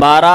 12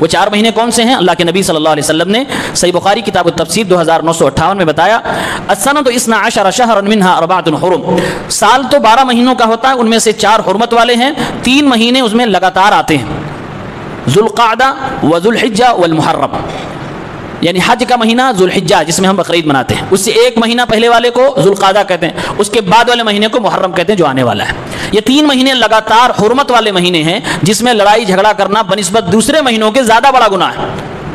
وہ 4 مہینے کون سے ہیں؟ اللہ کے نبی صلی اللہ علیہ وسلم نے صحیح بخاری کتاب التفسیر 2958 میں بتایا، السنۃ 12 شہرا منها 4 حرم، سال تو 12 مہینوں کا ہوتا ہے، ان میں سے 4 حرمت والے ہیں، 3 مہینے اس میں لگاتار آتے ہیں، ذوالقعدہ وذوالحجہ والمحرم، یعنی حج کا مہینہ ذوالحجہ جس میں ہم بقرعید مناتے ہیں، اس سے 1 مہینہ پہلے والے کو ذوالقعدہ کہتے ہیں، اس کے بعد والے مہینے کو محرم کہتے ہیں جو آنے والا ہے۔ یہ 3 مہینے لگاتار حرمت والے مہینے ہیں جس میں لڑائی جھگڑا کرنا بنسبت دوسرے مہینوں کے زیادہ بڑا گناہ ہے۔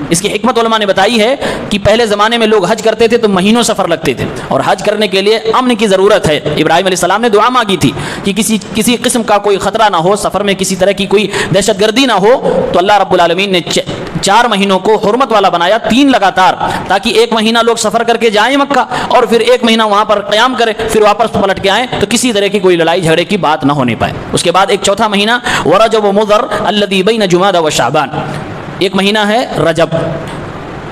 اس کی حکمت علماء نے بتائی ہے کہ پہلے زمانے میں لوگ حج کرتے تھے تو مہینوں سفر لگتے تھے، اور حج کرنے کے لیے امن کی ضرورت ہے۔ ابراہیم علیہ السلام نے دعا مانگی تھی کہ کسی قسم کا کوئی خطرہ نہ ہو، سفر میں کسی طرح کی کوئی دہشت گردی نہ ہو، تو اللہ رب العالمین نے 4 مہینوں کو حرمت والا بنایا، 3 لگاتار، تاکہ 1 مہینہ لوگ سفر کر کے جائیں مکہ اور پھر 1 مہینہ وہاں پر قیام کرے، پھر واپس پلٹ کے آئیں تو کسی طرح کی کوئی لڑائی جھگڑے کی بات نہ ہونے پائے۔ اس کے بعد ایک چوتھا مہینہ ورجب و مضر الذی بین جمادی و شعبان، 1 مہینہ ہے رجب۔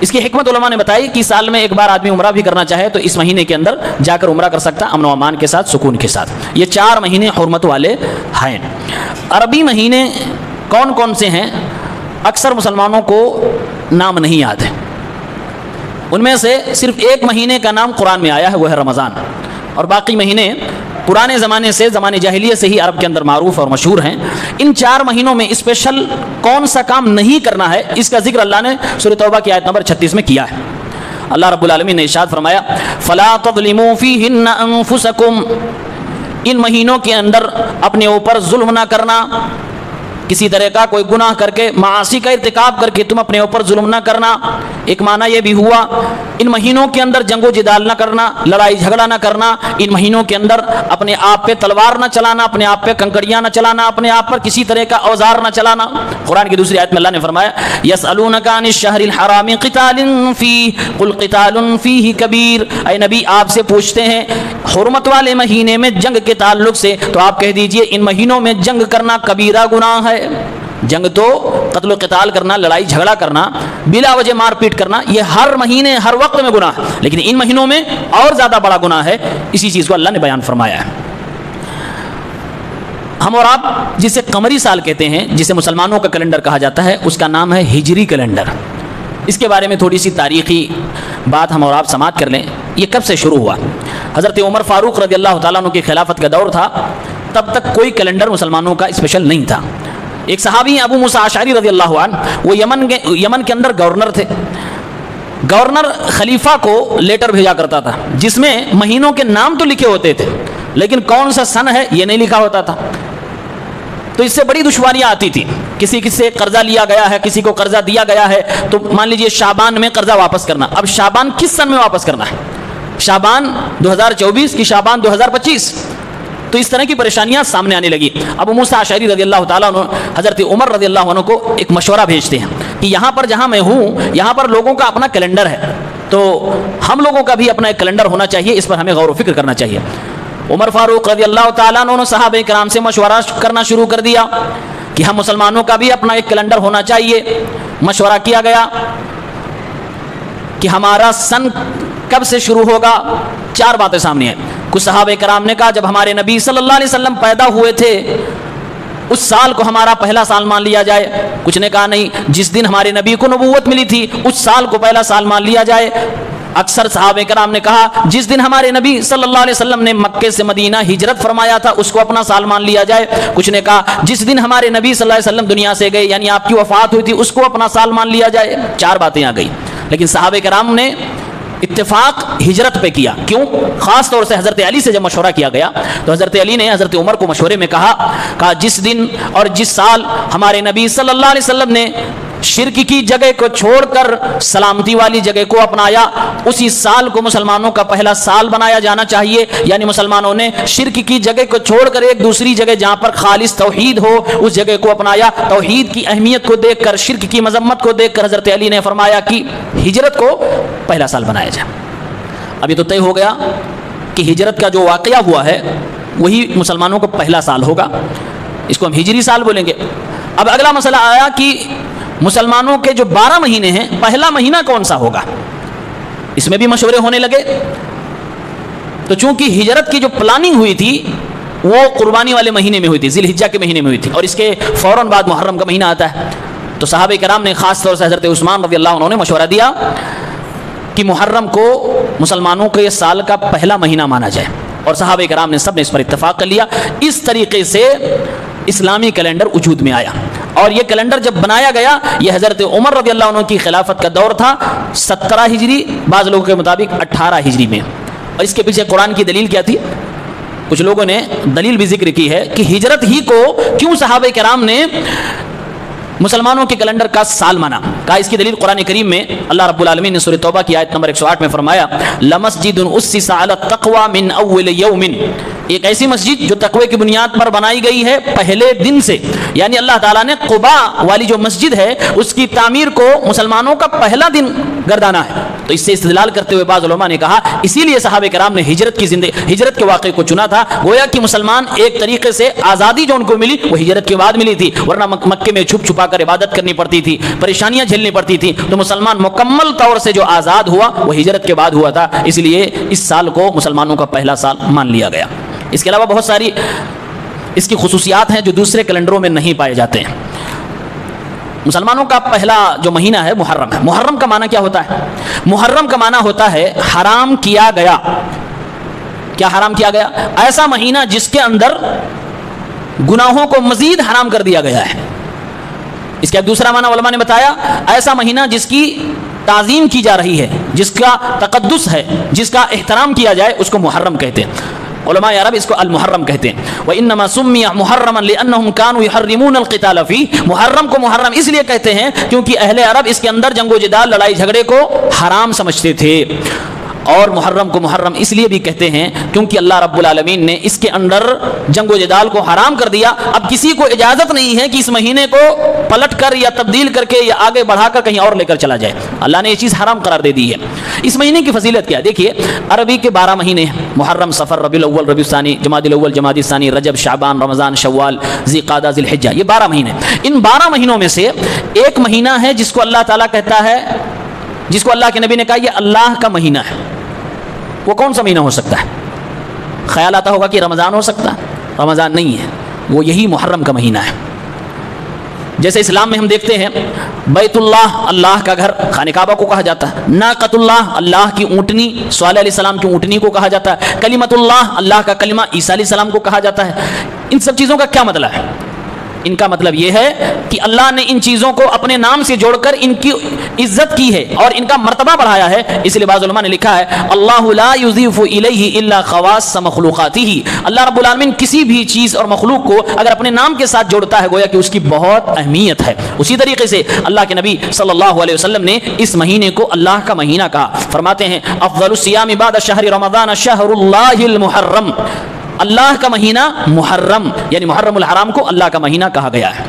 اس کی حکمت علماء نے بتائی کہ سال میں 1 بار آدمی عمرہ بھی کرنا چاہے تو اس مہینے کے اندر جا کر عمرہ کر سکتا، امن و امان کے ساتھ، سکون کے ساتھ۔ یہ 4 مہینے حرمت والے ہیں۔ عربی مہینے کون کون سے ہیں؟ اکثر مسلمانوں کو نام نہیں یاد ہے، ان میں سے صرف 1 مہینے کا نام قرآن میں آیا ہے، وہ ہے رمضان، اور باقی مہینے پرانے زمانے سے، زمانے جاہلیت سے ہی عرب کے اندر معروف اور مشہور ہیں۔ ان 4 مہینوں میں اسپیشل کون سا کام نہیں کرنا ہے، اس کا ذکر اللہ نے سورہ توبہ کی آیت نمبر 36 میں کیا ہے۔ اللہ رب العالمین نے ارشاد فرمایا فَلَا تَظْلِمُوا فِيهِنَّ أَنفُسَكُمْ، ان مہینوں کے اندر اپنے اوپر ظلم نہ کرنا، کسی طرح کا کوئی گناہ کر کے، معاصی کا ارتکاب کر کے تم اپنے اوپر ظلم نہ کرنا۔ ایک معنی یہ بھی ہوا ان مہینوں کے اندر جنگ و جدال نہ کرنا، لڑائی جھگڑا نہ کرنا، ان مہینوں کے اندر اپنے آپ پہ تلوار نہ چلانا، اپنے آپ پہ کنکڑیاں نہ چلانا، اپنے آپ پر کسی طرح کا اوزار نہ چلانا۔ قرآن کی دوسری آیت میں اللہ نے فرمایا یسألونک عن الشہر الحرام قتال فیہ قل قتال فیہ کبیر، اے نبی آپ سے پوچھتے ہیں حرمت والے مہینے میں جنگ کے تعلق سے، تو آپ کہہ دیجئے ان مہینوں میں جنگ کرنا کبیرہ گناہ ہے۔ جنگ تو قتل و قتال کرنا، لڑائی جھگڑا کرنا، بلا وجہ مار پیٹ کرنا، یہ ہر مہینے ہر وقت میں گناہ ہے، لیکن ان مہینوں میں اور زیادہ بڑا گناہ ہے۔ اسی چیز کو اللہ نے بیان فرمایا ہے۔ ہم اور آپ جسے قمری سال کہتے ہیں، جسے مسلمانوں کا کیلنڈر کہا جاتا ہے، اس کا نام ہے ہجری کیلنڈر۔ اس کے بارے میں تھوڑی سی تاریخی بات ہم اور آپ سماعت کر لیں۔ یہ کب سے شروع ہوا؟ حضرت عمر فاروق رضی اللہ تعالیٰ عنہ کی خلافت کا دور تھا، تب تک کوئی کیلنڈر مسلمانوں کا اسپیشل نہیں تھا۔ ایک صحابی ابو موسیٰ اشعری رضی اللہ عنہ، وہ یمن کے اندر گورنر تھے۔ گورنر خلیفہ کو لیٹر بھیجا کرتا تھا جس میں مہینوں کے نام تو لکھے ہوتے تھے لیکن کون سا سن ہے یہ نہیں لکھا ہوتا تھا، تو اس سے بڑی دشواریاں آتی تھی۔ کسی سے قرضہ لیا گیا ہے، کسی کو قرضہ دیا گیا ہے، تو مان لیجئے شعبان میں قرضہ واپس کرنا، اب شعبان کس سن میں واپس کرنا ہے؟ شعبان 2024 کی شعبان 2025؟ تو اس طرح کی پریشانیاں سامنے آنے لگی۔ ابو موسیٰ اشعری رضی اللہ تعالیٰ عنہ حضرت عمر رضی اللہ عنہ کو ایک مشورہ بھیجتے ہیں کہ یہاں پر جہاں میں ہوں یہاں پر لوگوں کا اپنا کیلنڈر ہے، تو ہم لوگوں کا بھی اپنا ایک کیلنڈر ہونا چاہیے، اس پر ہمیں غور و فکر کرنا چاہیے۔ عمر فاروق رضی اللہ تعالیٰ عنہ نے صحابہ کرام سے مشورہ کرنا شروع کر دیا کہ ہم مسلمانوں کا بھی اپنا ایک کیلنڈر ہونا چاہیے۔ مشورہ کیا گیا کہ ہمارا سن کب سے شروع ہوگا؟ 4 باتیں سامنے ہیں۔ کچھ صحابہ کرام نے کہا جب ہمارے نبی صلی اللہ علیہ وسلم پیدا ہوئے تھے اس سال کو ہمارا پہلا سال مان لیا جائے۔ کچھ نے کہا نہیں، جس دن ہمارے نبی کو نبوت ملی تھی اس سال کو پہلا سال مان لیا جائے۔ اکثر صحابہ کرام نے کہا جس دن ہمارے نبی صلی اللہ علیہ وسلم نے مکے سے مدینہ ہجرت فرمایا تھا اس کو اپنا سال مان لیا جائے۔ کچھ نے کہا جس دن ہمارے نبی صلی اللہ علیہ وسلم دنیا سے گئے یعنی آپ کی وفات ہوئی تھی اس کو اپنا سال مان لیا جائے۔ 4 باتیں آ گئی، لیکن صحابہ کرام نے اتفاق ہجرت پہ کیا۔ کیوں؟ خاص طور سے حضرت علی سے جب مشورہ کیا گیا تو حضرت علی نے حضرت عمر کو مشورے میں کہا جس دن اور جس سال ہمارے نبی صلی اللہ علیہ وسلم نے شرک کی جگہ کو چھوڑ کر سلامتی والی جگہ کو اپنایا اسی سال کو مسلمانوں کا پہلا سال بنایا جانا چاہیے۔ یعنی مسلمانوں نے شرک کی جگہ کو چھوڑ کر ایک دوسری جگہ جہاں پر خالص توحید ہو اس جگہ کو اپنایا۔ توحید کی اہمیت کو دیکھ کر، شرک کی مذمت کو دیکھ کر حضرت علی نے فرمایا کہ ہجرت کو پہلا سال بنایا جائے۔ اب یہ تو طے ہو گیا کہ ہجرت کا جو واقعہ ہوا ہے وہی مسلمانوں کو پہلا سال ہوگا، اس کو ہم ہجری سال بولیں گے۔ اب اگلا مسئلہ آیا کہ مسلمانوں کے جو 12 مہینے ہیں پہلا مہینہ کون سا ہوگا؟ اس میں بھی مشورے ہونے لگے۔ تو چونکہ ہجرت کی جو پلاننگ ہوئی تھی وہ قربانی والے مہینے میں ہوئی تھی، ذی الحجہ کے مہینے میں ہوئی تھی، اور اس کے فوراً بعد محرم کا مہینہ آتا ہے۔ تو صحابہ کرام نے خاص طور سے حضرت عثمان رضی اللہ عنہ نے مشورہ دیا کہ محرم کو مسلمانوں کے سال کا پہلا مہینہ مانا جائے، اور صحابہ کرام نے سب نے اس پر اتفاق کر لیا۔ اس طریقے سے اسلامی کیلنڈر وجود میں آیا، اور یہ کیلنڈر جب بنایا گیا یہ حضرت عمر رضی اللہ عنہ کی خلافت کا دور تھا، 17 ہجری، بعض لوگوں کے مطابق 18 ہجری میں۔ اور اس کے پیچھے قرآن کی دلیل کیا تھی؟ کچھ لوگوں نے دلیل بھی ذکر کی ہے کہ ہجرت ہی کو کیوں صحابہ کرام نے مسلمانوں کے کیلنڈر کا سال مانا؟ کہا اس کی دلیل قرآن کریم میں اللہ رب العالمین نے سورہ توبہ کی آیت نمبر 108 میں فرمایا لَمَسْجِدٌ أُسِّسَ عَلَى التَّقْوَى مِنْ أَوِّلِ يَوْمٍ، ایک ایسی مسجد جو تقوی کی بنیاد پر بنائی گئی ہے پہلے دن سے، یعنی اللہ تعالیٰ نے قبا والی جو مسجد ہے اس کی تعمیر کو مسلمانوں کا پہلا دن گردانا ہے۔ تو اس سے استدلال کرتے ہوئے بعض علماء نے کہا اسی لیے صحابہ کرام نے ہجرت کے واقعے کو چنا تھا، گویا کہ مسلمان ایک طریقے سے آزادی جو ان کو ملی وہ ہجرت کے بعد ملی تھی، ورنہ مکے میں چھپ چھپا کر عبادت کرنی پڑتی تھی، پریشانیاں جھیلنی پڑتی تھی، تو مسلمان مکمل طور سے جو آزاد ہوا وہ ہجرت کے بعد ہوا تھا، اس لیے اس سال کو مسلمانوں کا پہلا سال مان لیا گیا۔ اس کے علاوہ بہت ساری اس کی خصوصیات ہیں جو دوسرے کیلنڈروں میں نہیں پائے جاتے ہیں۔ مسلمانوں کا پہلا جو مہینہ ہے محرم ہے۔ محرم کا معنی کیا ہوتا ہے؟ محرم کا معنی ہوتا ہے حرام کیا گیا۔ کیا حرام کیا گیا؟ ایسا مہینہ جس کے اندر گناہوں کو مزید حرام کر دیا گیا ہے۔ اس کا ایک دوسرا معنی علماء نے بتایا ایسا مہینہ جس کی تعظیم کی جا رہی ہے، جس کا تقدس ہے، جس کا احترام کیا جائے، اس کو محرم کہتے ہیں۔ علماء عرب اس کو المحرم کہتے ہیں۔ وَإِنَّمَا سُمِّيَ مُحَرَّمًا لِأَنَّهُمْ كَانُوا يُحَرِّمُونَ الْقِتَالَ فِيهِ، محرم کو محرم اس لیے کہتے ہیں کیونکہ اہل عرب اس کے اندر جنگ و جدال، لڑائی جھگڑے کو حرام سمجھتے تھے، اور محرم کو محرم اس لیے بھی کہتے ہیں کیونکہ اللہ رب العالمین نے اس کے اندر جنگ و جدال کو حرام کر دیا۔ اب کسی کو اجازت نہیں ہے کہ اس مہینے کو پلٹ کر یا تبدیل کر کے یا آگے بڑھا کر کہیں اور لے کر چلا جائے، اللہ نے یہ چیز حرام قرار دے دی ہے۔ اس مہینے کی فضیلت کیا ہے؟ دیکھیے عربی کے 12 مہینے ہیں، محرم، صفر، ربیع الاول، ربیع الثانی، جمادی الاول، جمادی الثانی، رجب، شعبان، رمضان، شوال، ذی قعدہ، ذی الحجہ، یہ 12 مہینے۔ ان 12 مہینوں میں سے ایک مہینہ ہے جس کو اللہ تعالیٰ کہتا ہے، جس کو اللہ کے نبی نے کہا یہ اللہ کا مہینہ ہے۔ وہ کون سا مہینہ ہو سکتا ہے؟ خیال آتا ہوگا کہ رمضان ہو سکتا ہے، رمضان نہیں ہے، وہ یہی محرم کا مہینہ ہے۔ جیسے اسلام میں ہم دیکھتے ہیں بیت اللہ، اللہ کا گھر، خانہ کعبہ کو کہا جاتا ہے، ناقۃ اللہ، اللہ کی اونٹنی، صالح علیہ السلام کی اونٹنی کو کہا جاتا ہے، کلمۃ اللہ، اللہ کا کلمہ، عیسیٰ علیہ السلام کو کہا جاتا ہے۔ ان سب چیزوں کا کیا مطلب ہے؟ ان کا مطلب یہ ہے کہ اللہ نے ان چیزوں کو اپنے نام سے جوڑ کر ان کی عزت کی ہے اور ان کا مرتبہ بڑھایا ہے۔ اس لیے بعض علماء نے لکھا ہے اللہ لا یضیف الیہ الا خواص مخلوقاتہ، اللہ رب العالمین کسی بھی چیز اور مخلوق کو اگر اپنے نام کے ساتھ جوڑتا ہے گویا کہ اس کی بہت اہمیت ہے۔ اسی طریقے سے اللہ کے نبی صلی اللہ علیہ وسلم نے اس مہینے کو اللہ کا مہینہ کہا، فرماتے ہیں افضل الصیام بعد شہر رمضان شہر اللہ المحرم، اللہ کا مہینہ محرم یعنی محرم الحرام کو اللہ کا مہینہ کہا گیا ہے۔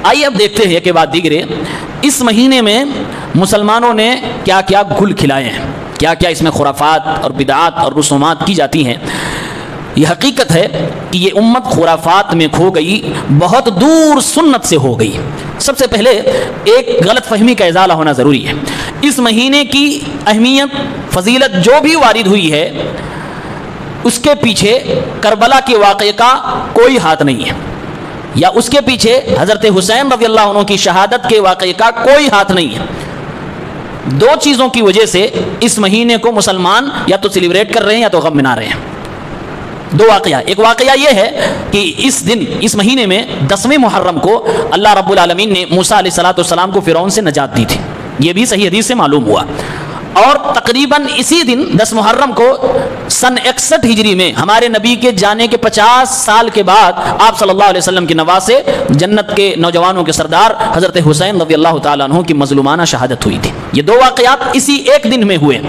آئیے اب دیکھتے ہیں کہ بات دیگرے اس مہینے میں مسلمانوں نے کیا کیا گل کھلائے ہیں، کیا کیا اس میں خرافات اور بدعات اور رسومات کی جاتی ہیں۔ یہ حقیقت ہے کہ یہ امت خرافات میں کھو گئی، بہت دور سنت سے ہو گئی۔ سب سے پہلے ایک غلط فہمی کا ازالہ ہونا ضروری ہے۔ اس مہینے کی اہمیت، فضیلت جو بھی وارد ہوئی ہے اس کے پیچھے کربلا کے واقعے کا کوئی ہاتھ نہیں ہے، یا اس کے پیچھے حضرت حسین رضی اللہ عنہ کی شہادت کے واقعے کا کوئی ہاتھ نہیں ہے۔ دو چیزوں کی وجہ سے اس مہینے کو مسلمان یا تو سیلیبریٹ کر رہے ہیں یا تو غم منا رہے ہیں۔ دو واقعہ، ایک واقعہ یہ ہے کہ اس دن، اس مہینے میں 10ویں محرم کو اللہ رب العالمین نے موسیٰ علیہ السلام کو فرعون سے نجات دی تھی، یہ بھی صحیح حدیث سے معلوم ہوا۔ اور تقریباً اسی دن 10 محرم کو سن 61 ہجری میں ہمارے نبی کے جانے کے 50 سال کے بعد آپ صلی اللہ علیہ وسلم کے نواسے، جنت کے نوجوانوں کے سردار حضرت حسین رضی اللہ تعالیٰ عنہ کی مظلومانہ شہادت ہوئی تھی۔ یہ دو واقعات اسی ایک دن میں ہوئے۔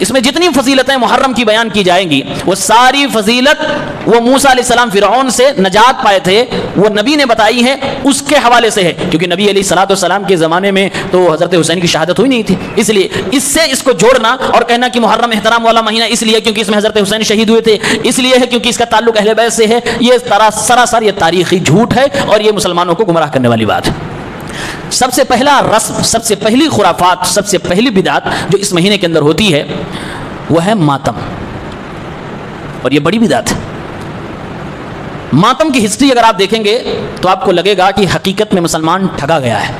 اس میں جتنی فضیلتیں محرم کی بیان کی جائیں گی وہ ساری فضیلت وہ موسیٰ علیہ السلام فرعون سے نجات پائے تھے وہ نبی نے بتائی ہے، اس کے حوالے سے ہے، کیونکہ نبی علیہ السلام کے زمانے میں تو حضرت حسین کی شہادت ہوئی نہیں تھی۔ اس لیے اس سے اس کو جوڑنا اور کہنا کہ محرم احترام والا مہینہ اس لیے کیونکہ اس میں حضرت حسین شہید ہوئے تھے، اس لیے ہے کیونکہ اس کا تعلق اہل بیت سے ہے، یہ سراسر یہ تاریخی جھوٹ ہے اور یہ مسلمانوں کو گمراہ کرنے والی بات ہے۔ سب سے پہلا رسم، سب سے پہلی خرافات، سب سے پہلی بدعت جو اس مہینے کے اندر ہوتی ہے وہ ہے ماتم، اور یہ بڑی بدعت ہے۔ ماتم کی ہسٹری اگر آپ دیکھیں گے تو آپ کو لگے گا کہ حقیقت میں مسلمان ٹھگا گیا ہے،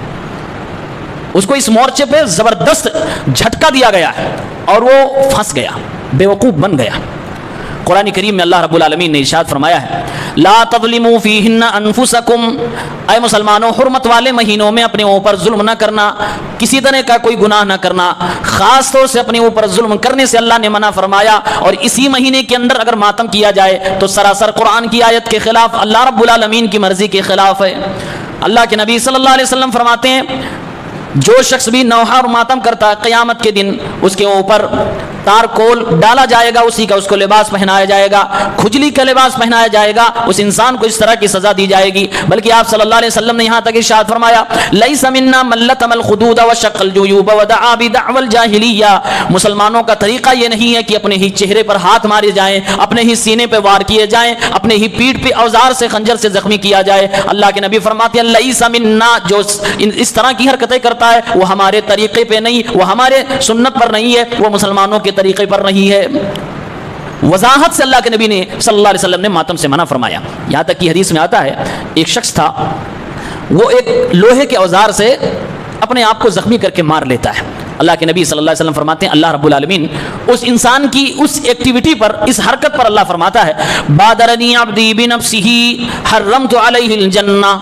اس کو اس مورچے پہ زبردست جھٹکا دیا گیا ہے اور وہ پھنس گیا، بیوقوف بن گیا۔ قرآن کریم میں اللہ رب العالمین نے ارشاد فرمایا ہے لا تظلموا فیہن انفسکم، اے مسلمانوں حرمت والے مہینوں میں اپنے اوپر ظلم نہ کرنا، کسی طرح کا کوئی گناہ نہ کرنا، خاص طور سے اپنے اوپر ظلم کرنے سے اللہ نے منع فرمایا۔ اور اسی مہینے کے اندر اگر ماتم کیا جائے تو سراسر قرآن کی آیت کے خلاف، اللہ رب العالمین کی مرضی کے خلاف ہے۔ اللہ کے نبی صلی اللہ علیہ وسلم فرماتے ہیں جو شخص بھی نوحہ اور ماتم کرتا ہے قیامت کے دن اس کے اوپر تار کول ڈالا جائے گا، اسی کا اس کو لباس پہنایا جائے گا، کھجلی کا لباس پہنایا جائے گا، اس انسان کو اس طرح کی سزا دی جائے گی۔ بلکہ آپ صلی اللہ علیہ وسلم نے یہاں تک ارشاد فرمایا لیس منا من لطم الخدود وشق الجیوب ودعا بدعوى الجاہلیہ، مسلمانوں کا طریقہ یہ نہیں ہے کہ اپنے ہی چہرے پر ہاتھ مارے جائیں، اپنے ہی سینے پہ وار کیے جائیں، اپنے ہی پیٹھ پہ اوزار سے خنجر سے زخمی کیا جائے۔ اللہ کے نبی فرماتے ہیں لیس منا، جو اس طرح کی حرکتیں کرتا ہے وہ ہمارے طریقے پہ نہیں، وہ ہمارے سنت پر نہیں ہے، وہ مسلمانوں کے طریقے پر نہیں ہے۔ وضاحت سے اللہ کے نبی نے صلی اللہ علیہ وسلم نے ماتم سے منع فرمایا۔ یہاں تک کہ حدیث میں آتا ہے ایک شخص تھا وہ ایک لوہے کے اوزار سے اپنے آپ کو زخمی کر کے مار لیتا ہے۔ اللہ کے نبی صلی اللہ علیہ وسلم فرماتے ہیں اللہ رب العالمین اس انسان کی اس ایکٹیویٹی پر، اس حرکت پر اللہ فرماتا ہے بادرنی عبدی بنفسہ حرمت علیہ الجنہ،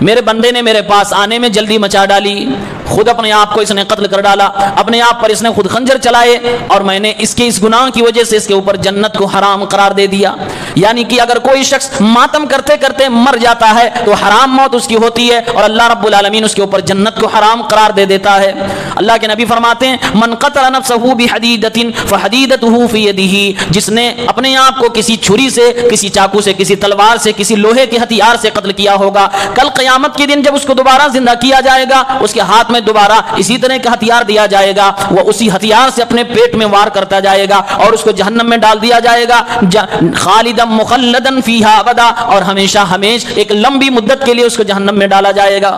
میرے بندے نے میرے پاس آنے میں جلدی مچا ڈالی، خود اپنے آپ کو اس نے قتل کر ڈالا، اپنے آپ پر اس نے خود خنجر چلائے، اور میں نے اس کے اس گناہ کی وجہ سے اس کے اوپر جنت کو حرام قرار دے دیا۔ یعنی کہ اگر کوئی شخص ماتم کرتے کرتے مر جاتا ہے تو حرام موت اس کی ہوتی ہے، اور اللہ رب العالمین اس کے اوپر جنت کو حرام قرار دے دیتا ہے۔ اللہ کے نبی فرماتے ہیں من قتل نفسه بحدیدۃ فحدیدته فی یدہ، جس نے اپنے آپ کو کسی چھری سے، کسی چاقو سے، کسی تلوار سے، کسی لوہے کے ہتھیار سے قتل کیا ہوگا، کل قیامت کے دن جب اس کو دوبارہ زندہ کیا جائے گا اس کے ہاتھ میں دوبارہ اسی طرح کا ہتھیار دیا جائے گا، وہ اسی ہتھیار سے اپنے پیٹ میں وار کرتا جائے گا اور اس کو جہنم میں ڈال دیا جائے گا خالدا مخلدا فیہا ابدا، اور ہمیشہ ہمیش ایک لمبی مدت کے لیے اس کو جہنم میں ڈالا جائے گا۔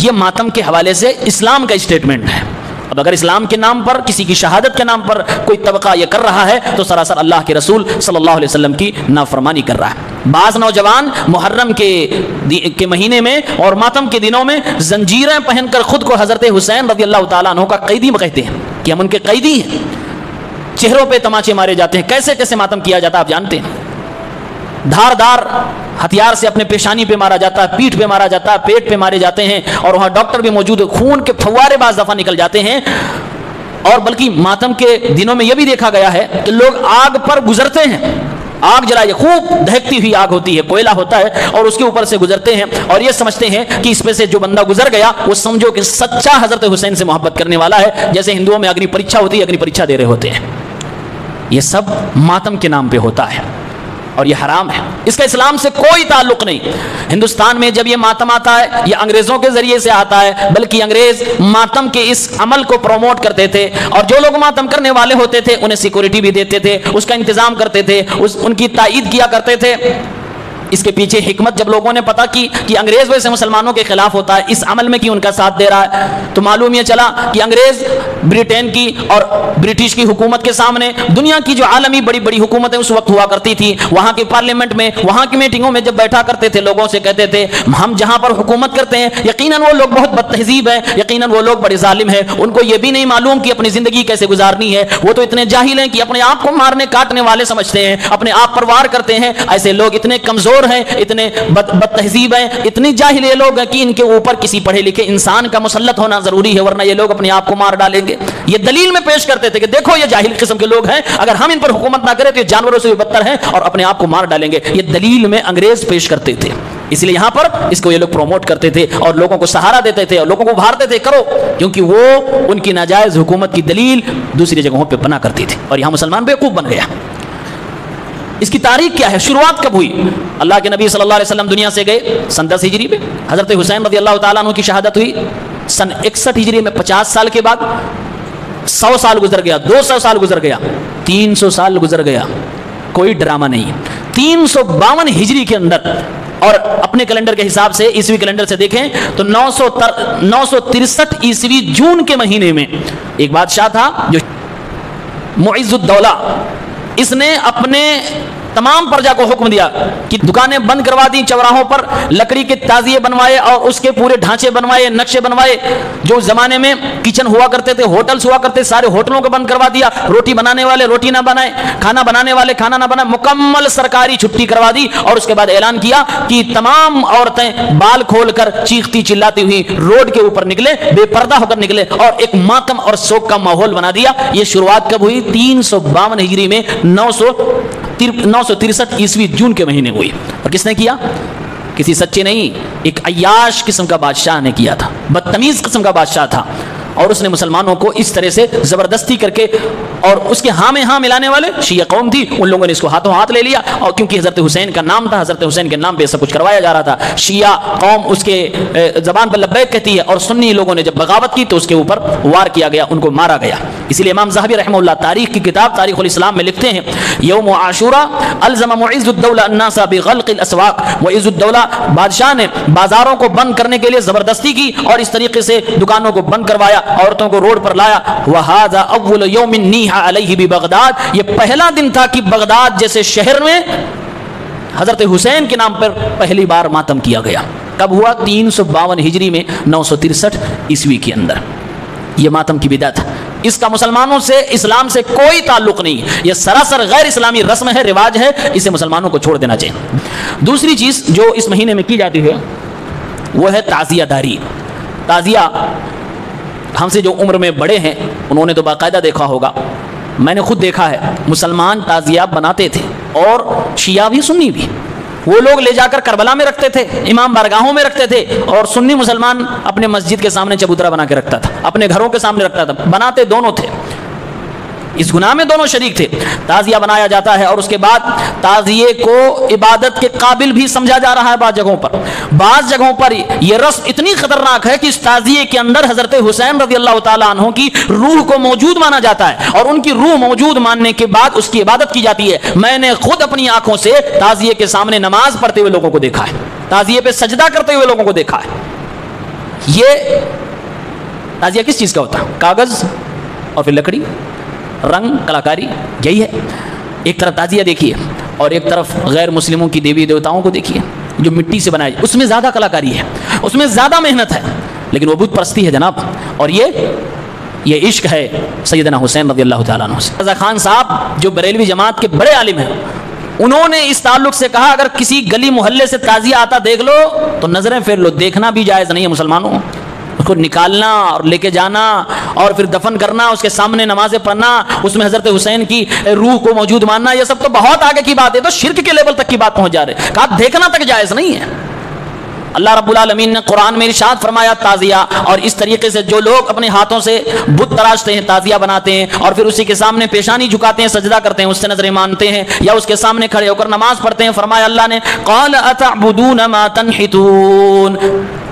یہ ماتم کے حوالے سے اسلام کا اسٹیٹمنٹ ہے۔ اب اگر اسلام کے نام پر، کسی کی شہادت کے نام پر کوئی طبقہ یہ کر رہا ہے تو سراسر اللہ کے رسول صلی اللہ علیہ وسلم کی نافرمانی کر رہا ہے۔ بعض نوجوان محرم کے مہینے میں اور ماتم کے دنوں میں زنجیریں پہن کر خود کو حضرت حسین رضی اللہ تعالیٰ عنہ کا قیدی کہتے ہیں کہ ہم ان کے قیدی ہیں، چہروں پہ تماچے مارے جاتے ہیں، کیسے کیسے ماتم کیا جاتا ہے آپ جانتے ہیں، دھار دار ہتھیار سے اپنے پیشانی پہ مارا جاتا ہے، پیٹھ پہ مارا جاتا ہے، پیٹ پہ مارے جاتے ہیں، اور وہاں ڈاکٹر بھی موجود ہے، خون کے پھوارے بعض دفعہ نکل جاتے ہیں۔ اور بلکہ ماتم کے دنوں میں یہ بھی دیکھا گیا ہے کہ لوگ آگ پر گزرتے ہیں، آگ جلائے، خوب دہکتی ہوئی آگ ہوتی ہے، کوئلہ ہوتا ہے، اور اس کے اوپر سے گزرتے ہیں اور یہ سمجھتے ہیں کہ اس پہ سے جو بندہ گزر گیا وہ سمجھو کہ سچا حضرت حسین سے محبت کرنے والا ہے، جیسے ہندوؤں میں اگنی پریچھا ہوتی ہے، اگنی پریچھا دے رہے ہوتے ہیں۔ یہ سب ماتم کے نام پہ ہوتا ہے اور یہ حرام ہے، اس کا اسلام سے کوئی تعلق نہیں۔ ہندوستان میں جب یہ ماتم آتا ہے یہ انگریزوں کے ذریعے سے آتا ہے، بلکہ انگریز ماتم کے اس عمل کو پروموٹ کرتے تھے، اور جو لوگ ماتم کرنے والے ہوتے تھے انہیں سیکورٹی بھی دیتے تھے، اس کا انتظام کرتے تھے، ان کی تائید کیا کرتے تھے۔ اس کے پیچھے حکمت جب لوگوں نے پتا کی کہ انگریز ویسے مسلمانوں کے خلاف ہوتا ہے، اس عمل میں کیوں ان کا ساتھ دے رہا ہے، تو معلوم یہ چلا کہ انگریز برٹین کی اور برٹش کی حکومت کے سامنے، دنیا کی جو عالمی بڑی بڑی حکومتیں اس وقت ہوا کرتی تھی، وہاں کے پارلیمنٹ میں، وہاں کی میٹنگوں میں جب بیٹھا کرتے تھے لوگوں سے کہتے تھے ہم جہاں پر حکومت کرتے ہیں یقیناً وہ لوگ بہت بد تہذیب ہیں، یقیناً وہ لوگ بڑے ظالم ہیں، ان کو یہ بھی نہیں معلوم کہ اپنی زندگی کیسے گزارنی ہے، وہ تو اتنے جاہل ہیں کہ اپنے آپ کو مارنے کاٹنے والے سمجھتے ہیں، اپنے آپ پر وار کرتے ہیں۔ ایسے لوگ اتنے کمزور ہیں، اتنے بد تہذیب ہیں، اتنی جاہل یہ لوگ ہیں کہ ان کے اوپر کسی پڑھے لکھے انسان کا مسلط ہونا ضروری ہے، ورنہ یہ لوگ اپنے آپ کو مار ڈالیں گے۔ یہ دلیل میں پیش کرتے تھے کہ دیکھو یہ جاہل قسم کے لوگ ہیں، اگر ہم ان پر حکومت نہ کریں تو یہ جانوروں سے بھی بدتر ہیں اور اپنے آپ کو مار ڈالیں گے۔ یہ دلیل میں انگریز پیش کرتے تھے، اس لیے یہاں پر اس کو یہ لوگ پروموٹ کرتے تھے اور لوگوں کو سہارا دیتے تھے اور لوگوں کو ابھارتے تھے کرو، کیونکہ وہ ان کی ناجائز حکومت کی دلیل دوسری جگہوں پہ بنا کرتی تھی، اور یہاں مسلمان بیوقوف بن گیا۔ اس کی تاریخ کیا ہے، شروعات کب ہوئی؟ اللہ کے نبی صلی اللہ علیہ وسلم دنیا سے گئے سن 10 ہجری میں، حضرت حسین رضی اللہ تعالیٰ عنہ کی شہادت ہوئی سن 61 ہجری میں، 50 سال کے بعد 100 سال گزر گیا، 200 سال گزر گیا، 300 سال گزر گیا، کوئی ڈرامہ نہیں۔ 352 ہجری کے اندر، اور اپنے کیلنڈر کے حساب سے عیسوی کیلنڈر سے دیکھیں تو 963 عیسوی جون کے مہینے میں ایک بادشاہ تھا جو معز الدولہ، اس نے اپنے تمام پرجا کو حکم دیا کہ دکانیں بند کروا دی، چوراہوں پر لکڑی کے تازیے بنوائے اور اس کے پورے ڈھانچے بنوائے، نقشے بنوائے. جو زمانے میں کچن ہوا کرتے تھے، ہوٹلز ہوا کرتے، سارے ہوٹلوں کو بند کروا دیا. روٹی بنانے والے روٹی نہ بنائے، کھانا بنانے والے کھانا نہ بنائے، مکمل سرکاری چھٹی کروا دی. اور اس کے بعد اعلان کیا کہ تمام عورتیں بال کھول کر چیختی چلاتی ہوئی روڈ کے اوپر نکلے، بے پردہ ہو کر نکلے اور ایک ماتم اور سوگ کا ماحول بنا دیا. یہ شروعات کب ہوئی؟ 352 ہجری میں 963 عیسوی جون کے مہینے ہوئی. اور کس نے کیا؟ کسی سچے نہیں، ایک عیاش قسم کا بادشاہ نے کیا تھا، بدتمیز قسم کا بادشاہ تھا. اور اس نے مسلمانوں کو اس طرح سے زبردستی کر کے، اور اس کے ہاں میں ہاں ملانے والے شیعہ قوم تھی، ان لوگوں نے اس کو ہاتھوں ہاتھ لے لیا. اور کیونکہ حضرت حسین کا نام تھا، حضرت حسین کے نام پہ سب کچھ کروایا جا رہا تھا. شیعہ قوم اس کے زبان پر لبیک کہتی ہے، اور سنی لوگوں نے جب بغاوت کی تو اس کے اوپر وار کیا گیا، ان کو مارا گیا. اسی لیے امام ذہبی رحمہ اللہ تاریخ کی کتاب تاریخ الاسلام میں لکھتے ہیں، یوم عاشورہ الزم معز الدولہ الناس بغلق الاسواق. معز الدولہ بادشاہ نے بازاروں کو بند کرنے کے لیے زبردستی کی اور اس طریقے سے دکانوں کو بند کروایا، عورتوں کو روڈ پر لایا. وَهَذَا أَوَّلُ يَوْمٍ نِيحَ عَلَيْهِ بِبَغْدَادِ. یہ پہلا دن تھا کہ بغداد جیسے شہر میں حضرت حسین کے نام پر پہلی بار ماتم کیا گیا. کب ہوا؟ 352 ہجری میں 963 عیسوی کے اندر. یہ ماتم کی بدعت، اس کا مسلمانوں سے، اسلام سے کوئی تعلق نہیں. یہ سراسر غیر اسلامی رسم ہے، رواج ہے، اسے مسلمانوں کو چھوڑ دینا چاہیے. دوسری چیز جو اس مہینے میں کی جاتی ہے وہ ہے تعزیہ داری. تعزیہ ہم سے جو عمر میں بڑے ہیں انہوں نے تو باقاعدہ دیکھا ہوگا، میں نے خود دیکھا ہے. مسلمان تعزیہ بناتے تھے، اور شیعہ بھی سنی بھی. وہ لوگ لے جا کر کربلا میں رکھتے تھے، امام بارگاہوں میں رکھتے تھے، اور سنی مسلمان اپنے مسجد کے سامنے چبوترا بنا کے رکھتا تھا، اپنے گھروں کے سامنے رکھتا تھا. بناتے دونوں تھے، اس گناہ میں دونوں شریک تھے. تعزیہ بنایا جاتا ہے، اور اس کے بعد تعزیے کو عبادت کے قابل بھی سمجھا جا رہا ہے. بعض جگہوں پر یہ رسم اتنی خطرناک ہے کہ اس تعزیے کے اندر حضرت حسین رضی اللہ تعالیٰ عنہ کی روح کو موجود مانا جاتا ہے، اور ان کی روح موجود ماننے کے بعد اس کی عبادت کی جاتی ہے. میں نے خود اپنی آنکھوں سے تعزیے کے سامنے نماز پڑھتے ہوئے لوگوں کو دیکھا ہے، تعزیے پہ سجدہ کرتے ہوئے لوگوں کو دیکھا ہے. یہ تعزیہ کس چیز کا ہوتا ہے؟ کاغذ اور پھر لکڑی، رنگ، کلاکاری، یہی ہے. ایک طرف تعزیہ دیکھیے اور ایک طرف غیر مسلموں کی دیوی دیوتاؤں کو دیکھیے جو مٹی سے بنائے. اس میں زیادہ کلاکاری ہے، اس میں زیادہ محنت ہے، لیکن وہ بت پرستی ہے جناب. اور یہ عشق ہے سیدنا حسین رضی اللہ تعالیٰ عنہ سے. رضا خان صاحب جو بریلوی جماعت کے بڑے عالم ہیں، انہوں نے اس تعلق سے کہا اگر کسی گلی محلے سے تعزیہ آتا دیکھ لو تو نظریں پھیر لو. دیکھنا بھی جائز نہیں ہے مسلمانوں، اس کو نکالنا اور لے کے جانا اور پھر دفن کرنا، اس کے سامنے نمازیں پڑھنا، اس میں حضرت حسین کی روح کو موجود ماننا، یہ سب تو بہت آگے کی بات ہے. تو شرک کے لیول تک کی بات پہنچ جا رہے. کہا دیکھنا تک جائز نہیں ہے. اللہ رب العالمین نے قرآن میں ارشاد فرمایا تعزیہ، اور اس طریقے سے جو لوگ اپنے ہاتھوں سے بت تراشتے ہیں، تعزیہ بناتے ہیں، اور پھر اسی کے سامنے پیشانی جھکاتے ہیں، سجدہ کرتے ہیں، اس سے نظریں مانتے ہیں، یا اس کے سامنے کھڑے ہو کر نماز پڑھتے ہیں، فرمایا اللہ نے قال اتعبدون ما تنحتون،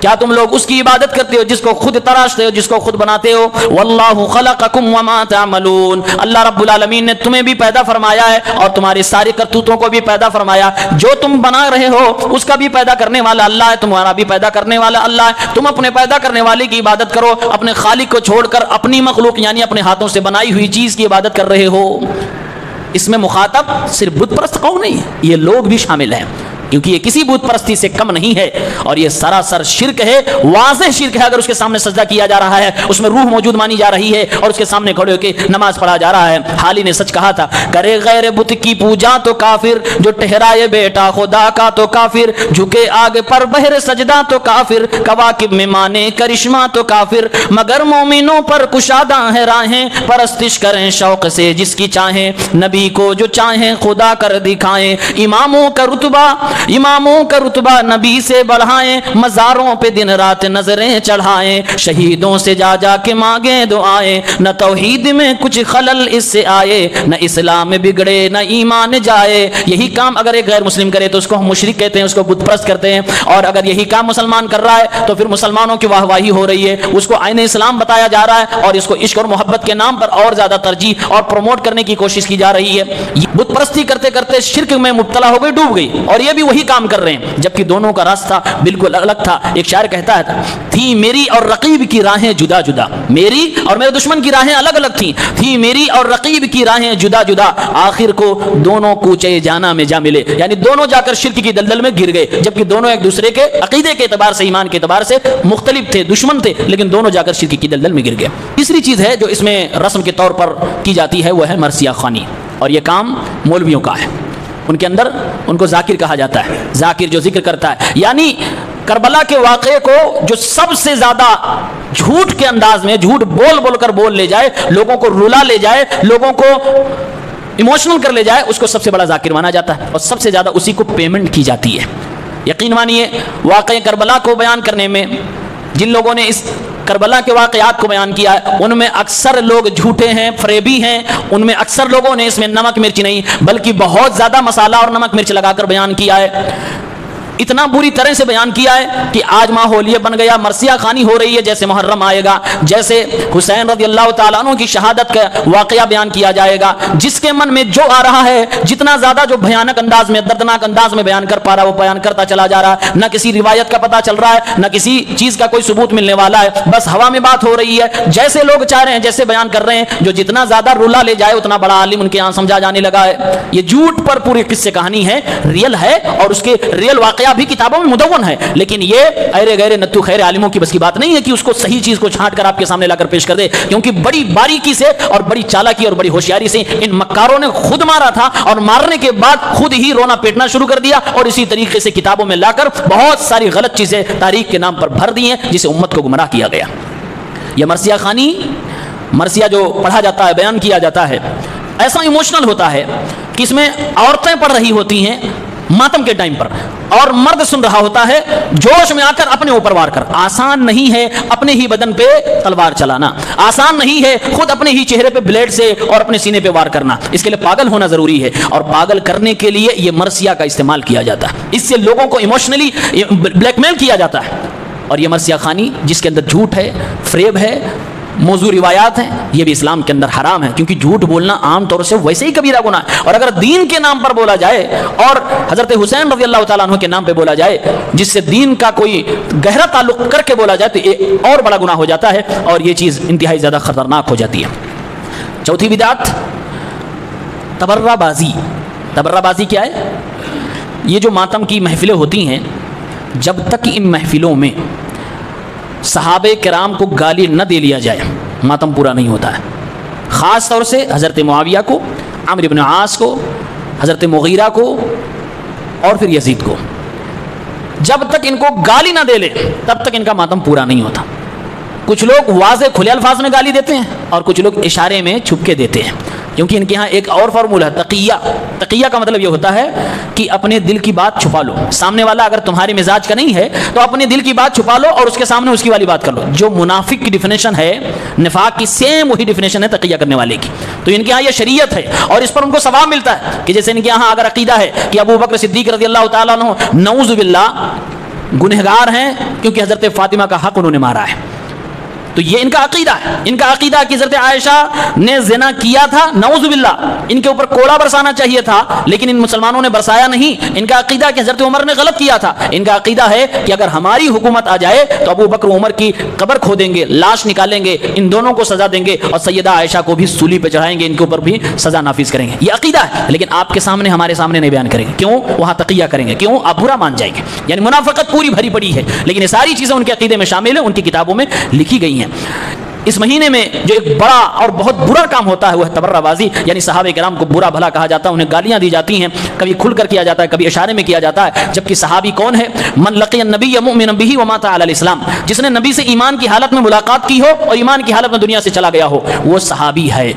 کیا تم لوگ اس کی عبادت کرتے ہو جس کو خود تراشتے ہو، جس کو خود بناتے ہو. واللہ خلقکم وما تعملون، اللہ رب العالمین نے تمہیں بھی پیدا فرمایا ہے اور تمہاری ساری کرتوتوں کو بھی پیدا فرمایا. جو تم بنا رہے ہو اس کا بھی پیدا کرنے والا اللہ ہے، تمہارا بھی پیدا کرنے والا اللہ ہے. تم اپنے پیدا کرنے والے کی عبادت کرو، اپنے خالق کو چھوڑ کر اپنی مخلوق یعنی اپنے ہاتھوں سے بنائی ہوئی چیز کی عبادت کر رہے ہو. اس میں مخاطب صرف بت پرست قوم نہیں ہے، یہ لوگ بھی شامل ہیں، کیونکہ یہ کسی بت پرستی سے کم نہیں ہے، اور یہ سراسر شرک ہے، واضح شرک ہے. اگر اس کے سامنے سجدہ کیا جا رہا ہے، اس میں روح موجود مانی جا رہی ہے، اور اس کے سامنے کھڑے ہو کے نماز پڑھا جا رہا ہے. حالی نے سچ کہا تھا، کرے غیر بت کی پوجا تو کافر، جو ٹھہرائے بیٹا خدا کا تو کافر، جھکے آگ پر بہر سجدہ تو کافر، کواکب میں مانے کرشمہ تو کافر، مگر مومنوں پر کشادہ ہے راہیں، پرستش کریں شوق سے جس کی چاہیں، نبی کو جو چاہیں خدا کر دکھائیں، اماموں کا رتبہ نبی سے بڑھائیں، مزاروں پہ دن رات نظریں چڑھائیں، شہیدوں سے جا جا کے مانگیں دعائیں، نہ توحید میں کچھ خلل اس سے آئے، نہ اسلام بگڑے نہ ایمان جائے. یہی کام اگر ایک غیر مسلم کرے تو اس کو ہم مشرک کہتے ہیں، اس کو بت پرست کرتے ہیں. اور اگر یہی کام مسلمان کر رہا ہے تو پھر مسلمانوں کی واہ واہی ہو رہی ہے، اس کو عین اسلام بتایا جا رہا ہے، اور اس کو عشق اور محبت کے نام پر اور زیادہ ترجیح اور پروموٹ کرنے کی کوشش کی جا رہی ہے. بت پرستی کرتے کرتے شرک میں مبتلا ہو گئی، ڈوب گئی. اور یہ بھی وہی کام کر رہے ہیں، جبکہ دونوں کا راستہ بالکل الگ تھا۔ ایک شاعر کہتا ہے تھی میری اور رقیب کی راہیں جدا جدا، میری اور میرے دشمن کی راہیں الگ الگ تھی میری اور رقیب کی راہیں جدا جدا، آخر کو دونوں کوچے جانا میں جا ملے، یعنی دونوں جا کر شرک کی دلدل میں گر گئے، جبکہ دونوں ایک دوسرے کے عقیدے کے اعتبار سے، ایمان کے اعتبار سے مختلف تھے، دشمن تھے، لیکن دونوں جا کر شرک کی دلدل میں گر گئے۔ تیسری چیز ہے جو اس میں رسم کے طور پر کی جاتی ہے وہ ہے مرثیہ خوانی، اور یہ کام مولویوں کا ہے۔ ان کے اندر ان کو ذاکر کہا جاتا ہے، ذاکر جو ذکر کرتا ہے، یعنی کربلا کے واقعے کو جو سب سے زیادہ جھوٹ کے انداز میں جھوٹ بول بول کر بول لے جائے، لوگوں کو رلا لے جائے، لوگوں کو ایموشنل کر لے جائے، اس کو سب سے بڑا ذاکر مانا جاتا ہے، اور سب سے زیادہ اسی کو پیمنٹ کی جاتی ہے۔ یقین مانیے واقعہ کربلا کو بیان کرنے میں جن لوگوں نے اس کربلا کے واقعات کو بیان کیا ہے ان میں اکثر لوگ جھوٹے ہیں، فریبی ہیں، ان میں اکثر لوگوں نے اس میں نمک مرچ نہیں بلکہ بہت زیادہ مسالہ اور نمک مرچ لگا کر بیان کیا ہے، اتنا بری طرح سے بیان کیا ہے کہ آج ماحول یہ بن گیا، مرثیہ خوانی ہو رہی ہے، جیسے محرم آئے گا، جیسے حسین رضی اللہ تعالیٰ عنہ کی شہادت کا واقعہ بیان کیا جائے گا، جس کے من میں جو آ رہا ہے، جتنا زیادہ جو بھیانک انداز میں، دردناک انداز میں بیان کر پا رہا وہ بیان کرتا چلا جا رہا ہے، نہ کسی روایت کا پتہ چل رہا ہے، نہ کسی چیز کا کوئی ثبوت ملنے والا ہے، بس ہوا میں بات ہو رہی ہے، جیسے لوگ چاہ رہے ہیں جیسے بیان کر رہے ہیں، جو جتنا زیادہ رلا لے جائے اتنا بڑا عالم ان کے یہاں سمجھا جانے لگا ہے۔ یہ جھوٹ پر پوری قصے کہانی ہے، ریل ہے، اور اس کے ریل واقعہ بھی کتابوں میں مدون ہے، لیکن یہ ایرے غیرے نتو خیر عالموں کی بس کی بات نہیں ہے کہ اس کو صحیح چیز کو چھانٹ کر آپ کے سامنے لا کر پیش کر دے، کیونکہ بڑی باریکی سے اور بڑی چالاکی اور بڑی ہوشیاری سے ان مکاروں نے خود مارا تھا، اور مارنے کے بعد خود ہی رونا پیٹنا شروع کر دیا، اور اسی طریقے سے کتابوں میں لا کر بہت ساری غلط چیزیں تاریخ کے نام پر بھر دی ہیں، جسے امت کو گمراہ کیا گیا۔ یہ مرثیہ خوانی، مرثیہ جو پڑھا جاتا ہے، بیان کیا جاتا ہے، ایسا ایموشنل ہوتا ہے کہ اس میں عورتیں پڑھ رہی ہوتی ہیں ماتم کے ٹائم پر، اور مرد سن رہا ہوتا ہے جوش میں آ کر اپنے اوپر وار کر۔ آسان نہیں ہے اپنے ہی بدن پہ تلوار چلانا، آسان نہیں ہے خود اپنے ہی چہرے پہ بلیڈ سے اور اپنے سینے پہ وار کرنا، اس کے لیے پاگل ہونا ضروری ہے، اور پاگل کرنے کے لیے یہ مرثیہ کا استعمال کیا جاتا ہے، اس سے لوگوں کو ایموشنلی بلیک میل کیا جاتا ہے۔ اور یہ مرثیہ خوانی جس کے اندر جھوٹ ہے، فریب ہے، موضوع روایات ہیں، یہ بھی اسلام کے اندر حرام ہے، کیونکہ جھوٹ بولنا عام طور سے ویسے ہی کبیرہ گناہ ہے، اور اگر دین کے نام پر بولا جائے اور حضرت حسین رضی اللہ تعالیٰ عنہ کے نام پہ بولا جائے، جس سے دین کا کوئی گہرا تعلق کر کے بولا جائے، تو یہ اور بڑا گناہ ہو جاتا ہے، اور یہ چیز انتہائی زیادہ خطرناک ہو جاتی ہے۔ چوتھی بدعت تبرہ بازی۔ تبرہ بازی کیا ہے؟ یہ جو ماتم کی محفلیں ہوتی ہیں، جب تک ان محفلوں میں صحابہ کرام کو گالی نہ دے لیا جائے ماتم پورا نہیں ہوتا ہے۔ خاص طور سے حضرت معاویہ کو، عمرو بن عاص کو، حضرت مغیرہ کو، اور پھر یزید کو، جب تک ان کو گالی نہ دے لے تب تک ان کا ماتم پورا نہیں ہوتا۔ کچھ لوگ واضح کھلے الفاظ میں گالی دیتے ہیں، اور کچھ لوگ اشارے میں چھپ کے دیتے ہیں، کیونکہ ان کے ہاں ایک اور فارمولہ ہے تقیہ۔ تقیہ کا مطلب یہ ہوتا ہے کہ اپنے دل کی بات چھپا لو، سامنے والا اگر تمہارے مزاج کا نہیں ہے تو اپنے دل کی بات چھپا لو اور اس کے سامنے اس کی والی بات کر لو۔ جو منافق کی ڈیفینیشن ہے، نفاق کی سیم وہی ڈیفینیشن ہے تقیہ کرنے والے کی، تو ان کے ہاں یہ شریعت ہے، اور اس پر ان کو ثواب ملتا ہے کہ جیسے ان کے ہاں اگر عقیدہ ہے کہ ابو بکر صدیق رضی اللہ تعالیٰ عنہ نعوذ باللہ گنہگار ہیں کیونکہ حضرت فاطمہ کا حق انہوں نے مارا ہے، تو یہ ان کا عقیدہ ہے۔ ان کا عقیدہ کہ حضرت عائشہ نے زنا کیا تھا، نعوذ باللہ ان کے اوپر کوڑا برسانا چاہیے تھا، لیکن ان مسلمانوں نے برسایا نہیں۔ ان کا عقیدہ کہ حضرت عمر نے غلط کیا تھا۔ ان کا عقیدہ ہے کہ اگر ہماری حکومت آ جائے تو ابو بکر عمر کی قبر کھودیں گے، لاش نکالیں گے، ان دونوں کو سزا دیں گے، اور سیدہ عائشہ کو بھی سولی پہ چڑھائیں گے، ان کے اوپر بھی سزا نافذ کریں گے۔ یہ عقیدہ ہے، لیکن آپ کے سامنے، ہمارے سامنے نہیں بیان کریں گے۔ کیوں؟ وہاں تقیہ کریں گے، کیوں؟ آپ برا مان جائیں گے۔ یعنی منافقت پوری بھری پڑی ہے، لیکن یہ ساری چیزیں ان کے عقیدے میں شامل ہیں، ان کی کتابوں میں لکھی گئی ہیں۔ اس مہینے میں جو ایک بڑا اور بہت برا کام ہوتا ہے وہ ہے تبرہ بازی، یعنی صحابہ کرام کو برا بھلا کہا جاتا ہے، انہیں گالیاں دی جاتی ہیں، کبھی کھل کر کیا جاتا ہے، کبھی اشارے میں کیا جاتا ہے، جبکہ صحابی کون ہے؟ من لقی النبی مؤمنا به ومات علی الاسلام، جس نے نبی سے ایمان کی حالت میں ملاقات کی ہو اور ایمان کی حالت میں دنیا سے چلا گیا ہو، وہ صحابی ہے۔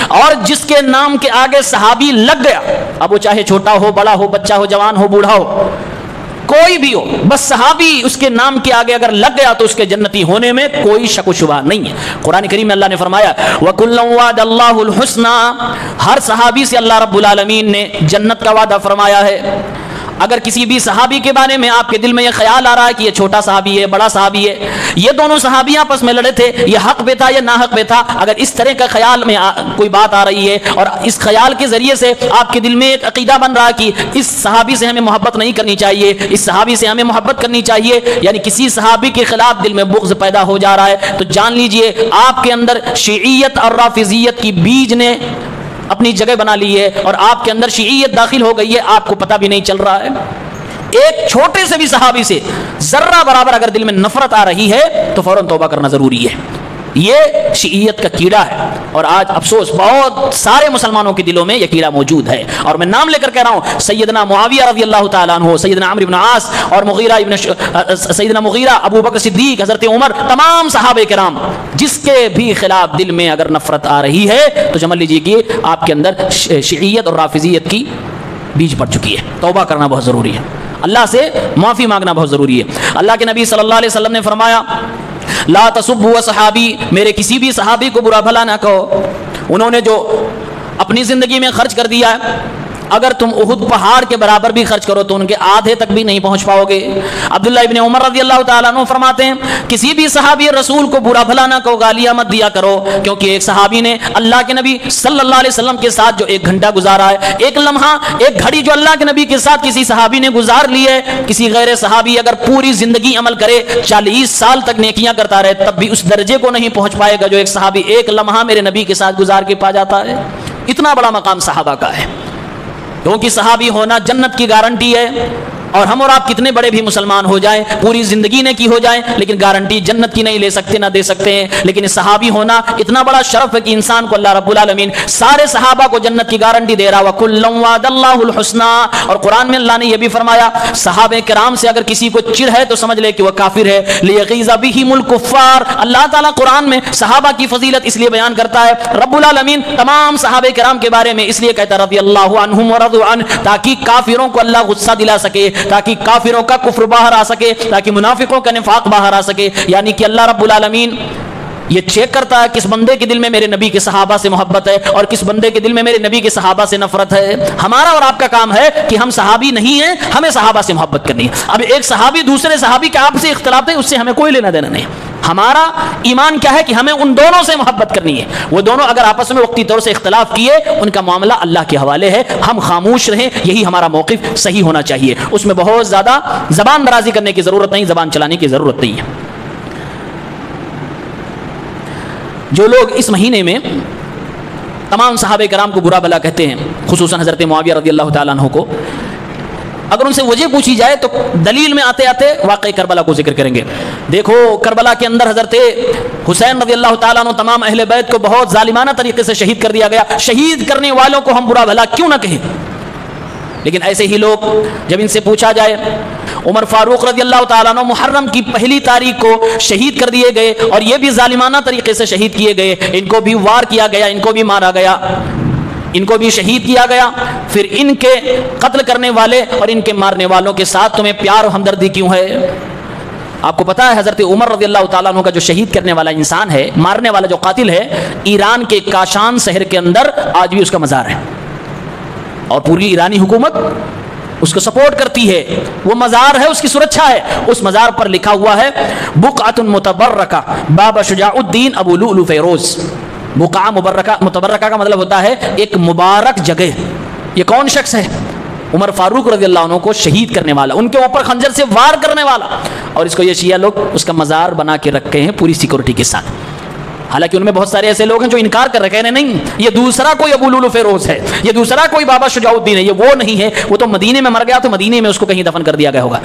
اور جس کے نام کے آگے صحابی لگ گیا، اب وہ چاہے چھوٹا ہو، بڑا ہو، بچہ ہو، جوان ہو، بوڑھا ہو، کوئی بھی ہو، بس صحابی اس کے نام کے آگے اگر لگ گیا تو اس کے جنتی ہونے میں کوئی شک و شبہ نہیں ہے۔ قرآن کریم میں اللہ نے فرمایا وَكُلًّا وَعَدَ اللَّهُ الْحُسْنَى، ہر صحابی سے اللہ رب العالمین نے جنت کا وعدہ فرمایا ہے۔ اگر کسی بھی صحابی کے بارے میں آپ کے دل میں یہ خیال آ رہا ہے کہ یہ چھوٹا صحابی ہے، بڑا صحابی ہے، یہ دونوں صحابی آپس میں لڑے تھے، یہ حق پہ تھا یا نہ حق پہ تھا، اگر اس طرح کا خیال میں کوئی بات آ رہی ہے اور اس خیال کے ذریعے سے آپ کے دل میں ایک عقیدہ بن رہا کہ اس صحابی سے ہمیں محبت نہیں کرنی چاہیے، اس صحابی سے ہمیں محبت کرنی چاہیے، یعنی کسی صحابی کے خلاف دل میں بغض پیدا ہو جا رہا ہے، تو جان لیجئے آپ کے اندر شیعیت اور رافضیت کی بیج نے اپنی جگہ بنا لی ہے اور آپ کے اندر شیعیت داخل ہو گئی ہے، آپ کو پتہ بھی نہیں چل رہا ہے۔ ایک چھوٹے سے بھی صحابی سے ذرہ برابر اگر دل میں نفرت آ رہی ہے تو فوراً توبہ کرنا ضروری ہے۔ یہ شیعیت کا کیڑا ہے اور آج افسوس بہت سارے مسلمانوں کے دلوں میں یہ کیڑا موجود ہے، اور میں نام لے کر کہہ رہا ہوں، سیدنا معاویہ رضی اللہ تعالیٰ عنہ، سیدنا عمرو بن عاص اور سیدنا مغیرہ، ابو بکر صدیق، حضرت عمر، تمام صحابہ کرام، جس کے بھی خلاف دل میں اگر نفرت آ رہی ہے تو سمجھ لیجیے کہ آپ کے اندر شیعیت اور رافضیت کی بیج پڑ چکی ہے۔ توبہ کرنا بہت ضروری ہے، اللہ سے معافی مانگنا بہت ضروری ہے۔ اللہ کے نبی صلی اللہ علیہ وسلم نے فرمایا، لا تسبوا صحابی، میرے کسی بھی صحابی کو برا بھلا نہ کہو، انہوں نے جو اپنی زندگی میں خرچ کر دیا ہے، اگر تم احد پہاڑ کے برابر بھی خرچ کرو تو ان کے آدھے تک بھی نہیں پہنچ پاؤ گے۔ عبداللہ ابن عمر رضی اللہ تعالیٰ عنہ فرماتے ہیں، کسی بھی صحابی رسول کو برا بھلا نہ کہو، گالیاں مت دیا کرو، کیونکہ ایک صحابی نے اللہ کے نبی صلی اللہ علیہ وسلم کے ساتھ جو ایک گھنٹہ گزارا ہے، ایک لمحہ، ایک گھڑی جو اللہ کے نبی کے ساتھ کسی صحابی نے گزار لی ہے، کسی غیر صحابی اگر پوری زندگی عمل کرے، 40 سال تک نیکیاں کرتا رہے، تب بھی اس درجے کو نہیں پہنچ پائے گا جو ایک صحابی ایک لمحہ میرے نبی کے ساتھ گزار کے پا جاتا ہے۔ اتنا بڑا مقام صحابہ کا ہے، کیونکہ صحابی ہونا جنت کی گارنٹی ہے، اور ہم اور آپ کتنے بڑے بھی مسلمان ہو جائیں، پوری زندگی نے کی ہو جائیں، لیکن گارنٹی جنت کی نہیں لے سکتے، نہ دے سکتے ہیں، لیکن صحابی ہونا اتنا بڑا شرف ہے کہ انسان کو اللہ رب العالمین سارے صحابہ کو جنت کی گارنٹی دے رہا، وَكُلًّا وَعَدَ اللَّهُ الْحُسْنَىٰ، اور قرآن میں اللہ نے یہ بھی فرمایا، صحابہ کرام سے اگر کسی کو چڑ ہے تو سمجھ لے کہ وہ کافر ہے، لِيَغِيظَ بِهِمُ الْكُفَّارَ، اللہ تعالیٰ قرآن میں صحابہ کی فضیلت اس لیے بیان کرتا ہے، رب العالمین تمام صحابہ کرام کے بارے میں اس لیے کہتا ہے رضی اللہ عنہم ورضوا عنہ، تاکہ کافروں کو اللہ غصہ دلا سکے، تاکہ کافروں کا کفر باہر آ سکے، تاکہ منافقوں کا نفاق باہر آ سکے، یعنی کہ اللہ رب العالمین یہ چیک کرتا ہے کس بندے کے دل میں میرے نبی کے صحابہ سے محبت ہے اور کس بندے کے دل میں میرے نبی کے صحابہ سے نفرت ہے۔ ہمارا اور آپ کا کام ہے کہ ہم صحابی نہیں ہیں، ہمیں صحابہ سے محبت کرنی ہے۔ اب ایک صحابی دوسرے صحابی کے آپ سے اختلاف ہے، اس سے ہمیں کوئی لینا دینا نہیں۔ ہمارا ایمان کیا ہے کہ ہمیں ان دونوں سے محبت کرنی ہے، وہ دونوں اگر آپس میں وقتی طور سے اختلاف کیے، ان کا معاملہ اللہ کے حوالے ہے، ہم خاموش رہیں، یہی ہمارا موقف صحیح ہونا چاہیے، اس میں بہت زیادہ زبان درازی کرنے کی ضرورت نہیں، زبان چلانے کی ضرورت نہیں ہے۔ جو لوگ اس مہینے میں تمام صحابہ کرام کو برا بھلا کہتے ہیں، خصوصاً حضرت معاویہ رضی اللہ تعالیٰ عنہ کو، اگر ان سے وجہ پوچھی جائے تو دلیل میں آتے آتے واقعی کربلا کو ذکر کریں گے۔ دیکھو کربلا کے اندر حضرت حسین رضی اللہ تعالیٰ عنہ تمام اہل بیت کو بہت ظالمانہ طریقے سے شہید کر دیا گیا، شہید کرنے والوں کو ہم برا بھلا کیوں نہ کہیں، لیکن ایسے ہی لوگ جب ان سے پوچھا جائے، عمر فاروق رضی اللہ تعالیٰ عنہ محرم کی پہلی تاریخ کو شہید کر دیے گئے اور یہ بھی ظالمانہ طریقے سے شہید کیے گئے، ان کو بھی وار کیا گیا، ان کو بھی مارا گیا، ان کو بھی شہید کیا گیا، پھر ان کے قتل کرنے والے اور ان کے مارنے والوں کے ساتھ تمہیں پیار و ہمدردی کیوں ہے؟ آپ کو پتا ہے حضرت عمر رضی اللہ تعالیٰ عنہ کا جو شہید کرنے والا انسان ہے، مارنے والا جو قاتل ہے، ایران کے کاشان شہر کے اندر آج بھی اس کا مزار ہے اور پوری ایرانی حکومت اس کو سپورٹ کرتی ہے، وہ مزار ہے، اس کی سرکشا ہے، اس مزار پر لکھا ہوا ہے بقعۃ متبرکہ بابا شجاع الدین ابو لؤلؤ فیروز۔ بقعہ متبرکہ کا مطلب ہوتا ہے ایک مبارک جگہ۔ یہ کون شخص ہے؟ عمر فاروق رضی اللہ عنہ کو شہید کرنے والا، ان کے اوپر خنجر سے وار کرنے والا، اور اس کو یہ شیعہ لوگ اس کا مزار بنا کے رکھے ہیں پوری سیکورٹی کے ساتھ۔ حالانکہ ان میں بہت سارے ایسے لوگ ہیں جو انکار کر رہے ہیں، نہیں یہ دوسرا کوئی ابو لؤلؤ فیروز ہے، یہ دوسرا کوئی بابا شجاع الدین ہے، یہ وہ نہیں ہے، وہ تو مدینے میں مر گیا تو مدینے میں اس کو کہیں دفن کر دیا گیا ہوگا،